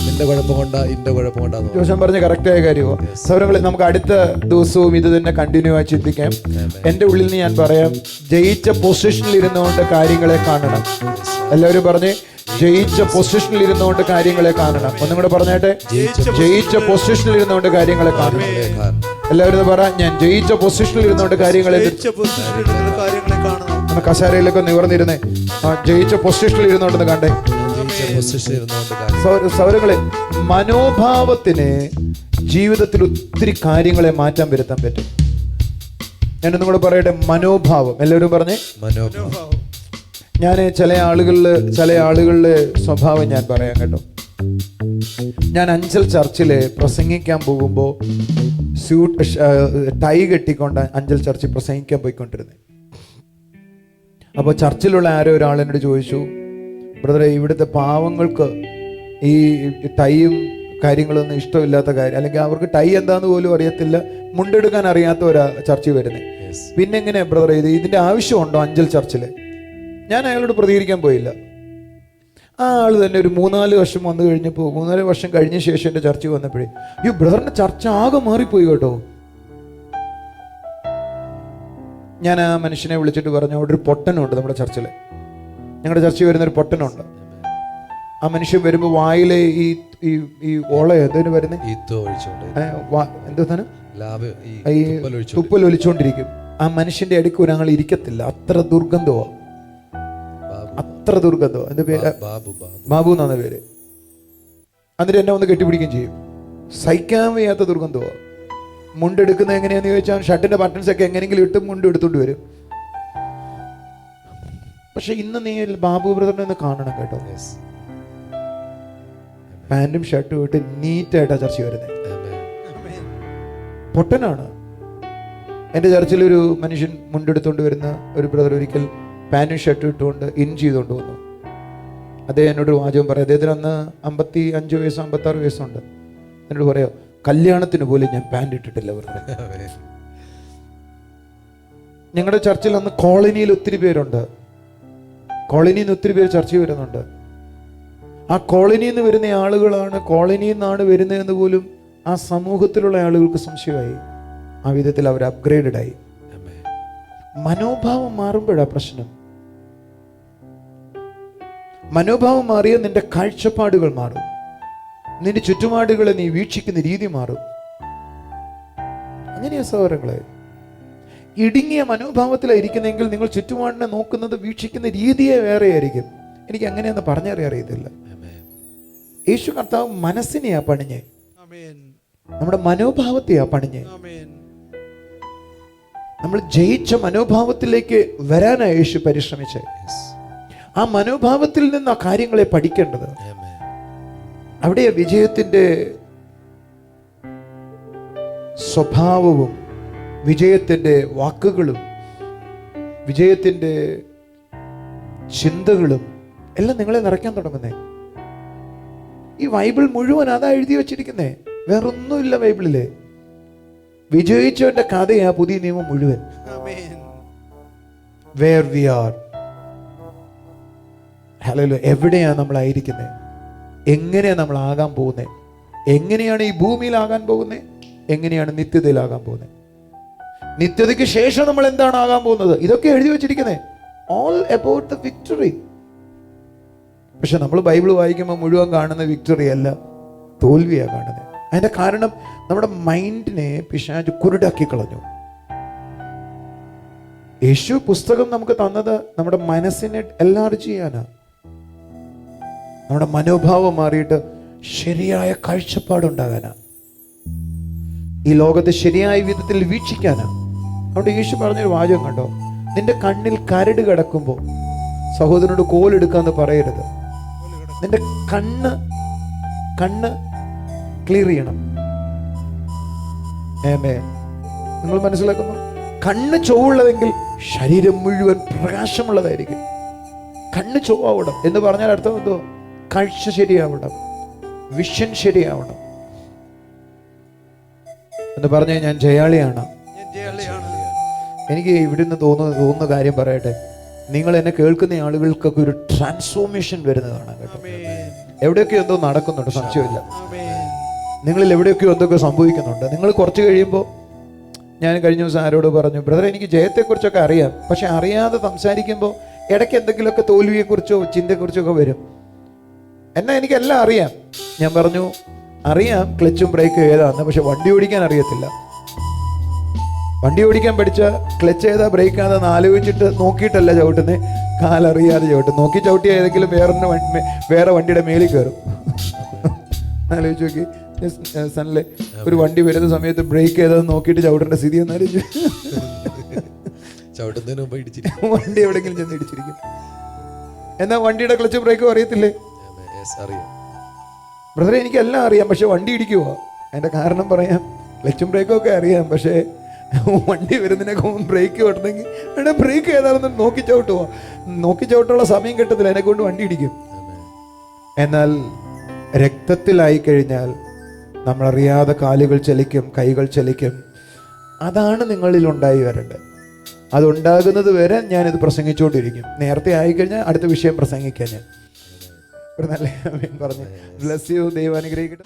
നിന്റെ കുഴപ്പം കൊണ്ടാ, ഇന്റെ കുഴപ്പം കൊണ്ടാ. ജോഷൻ പറഞ്ഞ കറക്റ്റായ കാര്യമാണ്. സൗരങ്ങളെ നമുക്ക് അടുത്ത ദിവസവും ഇത് തന്നെ കണ്ടിന്യൂ ആയി ചിന്തിക്കാം. എൻ്റെ ഉള്ളിൽ നിന്ന് ഞാൻ പറയാം, ജയിച്ച പൊസിഷനിൽ ഇരുന്നുകൊണ്ട് കാര്യങ്ങളെ കാണണം. എല്ലാവരും പറഞ്ഞേ, ജയിച്ച പൊസിഷനിൽ ഇരുന്നുകൊണ്ട് കാര്യങ്ങളെ കാണണം. ഒന്നും കൂടെ പറഞ്ഞേട്ടെ, ജയിച്ച പൊസിഷനിൽ ഇരുന്നുകൊണ്ട് കാര്യങ്ങളെ കാണണം. എല്ലാവരും പറ, ഞാൻ ജയിച്ച പൊസിഷനിൽ ഇരുന്നുകൊണ്ട് കാര്യങ്ങളെ കാണണം. കസേരയിലൊക്കെ നിവർന്നിരുന്നേ, ജയിച്ച പൊസിഷനിൽ ഇരുന്നുകൊണ്ടെന്ന് കണ്ടേ. സൗരങ്ങളെ, മനോഭാവത്തിന് ജീവിതത്തിൽ ഒത്തിരി കാര്യങ്ങളെ മാറ്റാൻ വരുത്താൻ പറ്റും. ഞാനൊന്നും കൂടെ പറയട്ടെ, മനോഭാവം. എല്ലാവരും പറഞ്ഞേ, മനോഭാവം. ഞാൻ ചില ആളുകളുടെ സ്വഭാവം ഞാൻ പറയാം കേട്ടോ. ഞാൻ അഞ്ചൽ ചർച്ചിൽ പ്രസംഗിക്കാൻ പോകുമ്പോൾ ടൈ കെട്ടിക്കൊണ്ട് അഞ്ചൽ ചർച്ചിൽ പ്രസംഗിക്കാൻ പോയിക്കൊണ്ടിരുന്നത്. അപ്പോൾ ചർച്ചിലുള്ള ആരോ ഒരാൾ എന്നോട് ചോദിച്ചു, ബ്രദറെ, ഇവിടുത്തെ പാവങ്ങൾക്ക് ഈ ടൈയും കാര്യങ്ങളൊന്നും ഇഷ്ടമില്ലാത്ത കാര്യം, അല്ലെങ്കിൽ അവർക്ക് ടൈ എന്താന്ന് പോലും അറിയത്തില്ല, മുണ്ടെടുക്കാൻ അറിയാത്ത ഒരു ചർച്ചിൽ വരുന്നത്. പിന്നെ എങ്ങനെ ബ്രദറെ ഇതിൻ്റെ ആവശ്യമുണ്ടോ അഞ്ചൽ ചർച്ചിൽ? ഞാൻ അയാളോട് പ്രതികരിക്കാൻ പോയില്ല. ആ ആൾ തന്നെ ഒരു 3-4 വർഷം വന്നു കഴിഞ്ഞപ്പോൾ, 3-4 വർഷം കഴിഞ്ഞ ശേഷം എൻ്റെ ചർച്ച വന്നപ്പോഴേ, ഈ ബ്രദറിൻ്റെ ചർച്ച ആകെ മാറിപ്പോയി കേട്ടോ. ഞാൻ ആ മനുഷ്യനെ വിളിച്ചിട്ട് പറഞ്ഞു, അവിടെ ഒരു പൊട്ടനുണ്ട് നമ്മുടെ ചർച്ചിൽ. ഞങ്ങളുടെ ചർച്ചയിൽ വരുന്നൊരു പൊട്ടനുണ്ട്. ആ മനുഷ്യൻ വരുമ്പോൾ വായിലെ ഈ ഓള എന്തിനു വരുന്നത്, ഈ തുപ്പൽ ഒലിച്ചോണ്ടിരിക്കും. ആ മനുഷ്യന്റെ ഇടയ്ക്ക് ഒരാൾ ഇരിക്കത്തില്ല, അത്ര ദുർഗന്ധമാണ്. എന്താ പേര്? ബാബു എന്നാണ് പേര്. എന്നിട്ട് എന്നെ ഒന്ന് കെട്ടിപ്പിടിക്കുകയും ചെയ്യും. സഹിക്കാൻ വയ്യാത്ത ദുർഗന്ധമാണ്. മുണ്ടെടുക്കുന്നത് എങ്ങനെയാന്ന് ചോദിച്ചാൽ ഷർട്ടിന്റെ ബട്ടൺസ് ഒക്കെ എങ്ങനെയെങ്കിലും ഇട്ടും മുണ്ട് എടുത്തോണ്ട് വരും. പക്ഷെ ഇന്ന് നീ ബാബു ബ്രദറിനെ ഒന്ന് കാണണം കേട്ടോ. പാന്റും ഷർട്ടും ഇട്ട് നീറ്റായിട്ടാ ചർച്ച വരുന്നത്. പൊട്ടനാണ്. എൻ്റെ ചർച്ചിലൊരു മനുഷ്യൻ മുണ്ടെടുത്തോണ്ട് വരുന്ന ഒരു ബ്രദർ ഒരിക്കൽ പാനും ഷർട്ടും ഇട്ടുകൊണ്ട് ഇൻ ചെയ്തുകൊണ്ട് വന്നു. അദ്ദേഹം എന്നോട് വാചകം പറയാം. അദ്ദേഹത്തിന് അന്ന് 55 വയസ്സോ 56 വയസ്സുണ്ട്. എന്നോട് പറയാം, കല്യാണത്തിന് പോലും ഞാൻ പാൻറ് ഇട്ടിട്ടില്ല വെറുതെ. ഞങ്ങളുടെ ചർച്ചിൽ അന്ന് കോളനിയിൽ ഒത്തിരി പേരുണ്ട്. കോളനിയിൽ നിന്ന് ഒത്തിരി പേര് ചർച്ചയിൽ വരുന്നുണ്ട്. ആ കോളനിയിൽ നിന്ന് വരുന്ന ആളുകളാണ് കോളനിയിൽ നിന്നാണ് വരുന്നതെന്ന് പോലും ആ സമൂഹത്തിലുള്ള ആളുകൾക്ക് സംശയമായി. ആ വിധത്തിൽ അവർ അപ്ഗ്രേഡഡ് ആയി. മനോഭാവം മാറുമ്പോഴാണ് പ്രശ്നം. മനോഭാവം മാറിയാൽ നിന്റെ കാഴ്ചപ്പാടുകൾ മാറും. നിന്റെ ചുറ്റുപാടുകളെ നീ വീക്ഷിക്കുന്ന രീതി മാറും. അങ്ങനെയാ സഹോദരങ്ങളെ. ഇടുങ്ങിയ മനോഭാവത്തിലായിരിക്കുന്നെങ്കിൽ നിങ്ങൾ ചുറ്റുപാടിനെ നോക്കുന്നത്, വീക്ഷിക്കുന്ന രീതിയെ വേറെ ആയിരിക്കും. എനിക്ക് അങ്ങനെയൊന്ന് പറഞ്ഞറിയത്തില്ല. യേശു കർത്താവ് മനസ്സിനെയാ പണിഞ്ഞേ, നമ്മുടെ മനോഭാവത്തെയാ പണിഞ്ഞേ. നമ്മൾ ജയിച്ച മനോഭാവത്തിലേക്ക് വരാനാണ് യേശു പരിശ്രമിച്ചേ. ആ മനോഭാവത്തിൽ നിന്ന് ആ കാര്യങ്ങളെ പഠിക്കേണ്ടത്. അവിടെയാ വിജയത്തിന്റെ സ്വഭാവവും വിജയത്തിന്റെ വാക്കുകളും വിജയത്തിന്റെ ചിന്തകളും എല്ലാം നിങ്ങളെ നിറയ്ക്കാൻ തുടങ്ങുന്നേ. ഈ ബൈബിൾ മുഴുവൻ അതാ എഴുതി വച്ചിരിക്കുന്നേ, വേറൊന്നുമില്ല ബൈബിളില്. വിജയിച്ചവന്റെ കഥയാ പുതിയ നിയമം മുഴുവൻ. Where we are, hallelujah. എവിടെയാ നമ്മളായിരിക്കുന്നത്, എങ്ങനെയാ നമ്മൾ ആകാൻ പോകുന്നത്, എങ്ങനെയാണ് ഈ ഭൂമിയിലാകാൻ പോകുന്നത്, എങ്ങനെയാണ് നിത്യതയിലാകാൻ പോകുന്നത്, നിത്യതയ്ക്ക് ശേഷം നമ്മൾ എന്താണ് ആകാൻ പോകുന്നത്, ഇതൊക്കെ എഴുതി വെച്ചിരിക്കുന്നത്. All about the victory. പക്ഷെ നമ്മൾ ബൈബിൾ വായിക്കുമ്പോൾ മുഴുവൻ കാണുന്ന വിക്ടറി അല്ല, തോൽവിയാണ് കാണുന്നത്. അതിന്റെ കാരണം നമ്മുടെ മൈൻഡിനെ പിശാച് കുരുടാക്കി കളഞ്ഞു. യേശു പുസ്തകം നമുക്ക് തന്നത് നമ്മുടെ മനസ്സിനെ എൻലാർജ് ചെയ്യാനാ, നമ്മുടെ മനോഭാവം മാറിയിട്ട് ശരിയായ കാഴ്ചപ്പാടുണ്ടാകാനാ, ഈ ലോകത്തെ ശരിയായ വിധത്തിൽ വീക്ഷിക്കാനാ. അതുകൊണ്ട് യേശു പറഞ്ഞൊരു വാചകം കണ്ടോ, നിന്റെ കണ്ണിൽ കരട് കിടക്കുമ്പോൾ സഹോദരനോട് കോലെടുക്കാന്ന് പറയരുത്. നിന്റെ കണ്ണ് ക്ലിയർ ചെയ്യണം. നിങ്ങൾ മനസ്സിലാക്കുന്നു? കണ്ണ് ചൊവ്വുള്ളതെങ്കിൽ ശരീരം മുഴുവൻ പ്രകാശമുള്ളതായിരിക്കും. കണ്ണ് ചൊവ്വാവണം എന്ന് പറഞ്ഞാൽ അർത്ഥം എന്തോ? കാഴ്ച ശരിയാവണം, വിഷൻ ശരിയാവണം. എന്ന് പറഞ്ഞാൽ ഞാൻ ജയാളിയാണ്. എനിക്ക് ഇവിടുന്ന് തോന്നുന്ന കാര്യം പറയട്ടെ, നിങ്ങൾ എന്നെ കേൾക്കുന്ന ആളുകൾക്കൊക്കെ ഒരു ട്രാൻസ്ഫോർമേഷൻ വരുന്നതാണ് കേട്ടോ. എവിടെയൊക്കെയോ എന്തോ നടക്കുന്നുണ്ട്, സംശയമില്ല. നിങ്ങളിൽ എവിടെയൊക്കെയോ എന്തൊക്കെ സംഭവിക്കുന്നുണ്ട്. നിങ്ങൾ കുറച്ച് കഴിയുമ്പോൾ, ഞാൻ കഴിഞ്ഞ ദിവസം ആരോട് പറഞ്ഞു, ബ്രദർ എനിക്ക് ജയത്തെക്കുറിച്ചൊക്കെ അറിയാം, പക്ഷെ അറിയാതെ സംസാരിക്കുമ്പോൾ ഇടയ്ക്ക് എന്തെങ്കിലുമൊക്കെ തോൽവിയെക്കുറിച്ചോ ചിന്തയെക്കുറിച്ചൊക്കെ വരും. എന്നാ എനിക്കെല്ലാം അറിയാം. ഞാൻ പറഞ്ഞു, അറിയാം ക്ലച്ചും ബ്രേക്കും ഏതാന്ന്, പക്ഷെ വണ്ടി ഓടിക്കാൻ അറിയത്തില്ല. വണ്ടി ഓടിക്കാൻ പഠിച്ച ക്ലച്ച് ഏതാ ബ്രേക്ക് ഏതാന്ന് ആലോചിച്ചിട്ട് നോക്കിയിട്ടല്ല ചവിട്ടുന്നത്, കാലറിയാതെ ചവിട്ടും. നോക്കി ചവിട്ടിയ ഏതെങ്കിലും വേറെ വണ്ടിയുടെ മേലിൽ കയറും. ആലോചിച്ച് നോക്കി, സണ്ണിലെ ഒരു വണ്ടി വരുന്ന സമയത്ത് ബ്രേക്ക് ഏതാന്ന് നോക്കിയിട്ട് ചവിട്ടേണ്ട സ്ഥിതി എന്നാലോചിച്ചു. വണ്ടി എവിടെയെങ്കിലും ചെന്ന് ഇടിച്ചിരിക്കും. എന്നാ വണ്ടിയുടെ ക്ലച്ച് ബ്രേക്കും അറിയത്തില്ലേ? ബ്രദറെ എനിക്കെല്ലാം അറിയാം, പക്ഷെ വണ്ടി ഇടിക്കുവോ? അതിന്റെ കാരണം പറയാം, ക്ലച്ചും ബ്രേക്കും ഒക്കെ അറിയാം, പക്ഷേ വണ്ടി വരുന്നതിനൊക്കെ ബ്രേക്ക് ഓട്ടണമെങ്കിൽ എടാ ബ്രേക്ക് ഏതാണെന്ന് നോക്കി ചവിട്ടുവോ? നോക്കി ചവിട്ടുള്ള സമയം കിട്ടത്തില്ല, എന്നെ കൊണ്ട് വണ്ടി ഇടിക്കും. എന്നാൽ രക്തത്തിലായി കഴിഞ്ഞാൽ നമ്മളറിയാതെ കാലുകൾ ചലിക്കും, കൈകൾ ചലിക്കും. അതാണ് നിങ്ങളിൽ ഉണ്ടായി വരേണ്ടത്. അതുണ്ടാകുന്നത് വരെ ഞാനിത് പ്രസംഗിച്ചുകൊണ്ടിരിക്കും. നേരത്തെ ആയിക്കഴിഞ്ഞാൽ അടുത്ത വിഷയം പ്രസംഗിക്കാൻ ഞാൻ ഒരു നല്ല പറഞ്ഞു. Bless you. ദൈവം അനുഗ്രഹിക്കട്ടെ.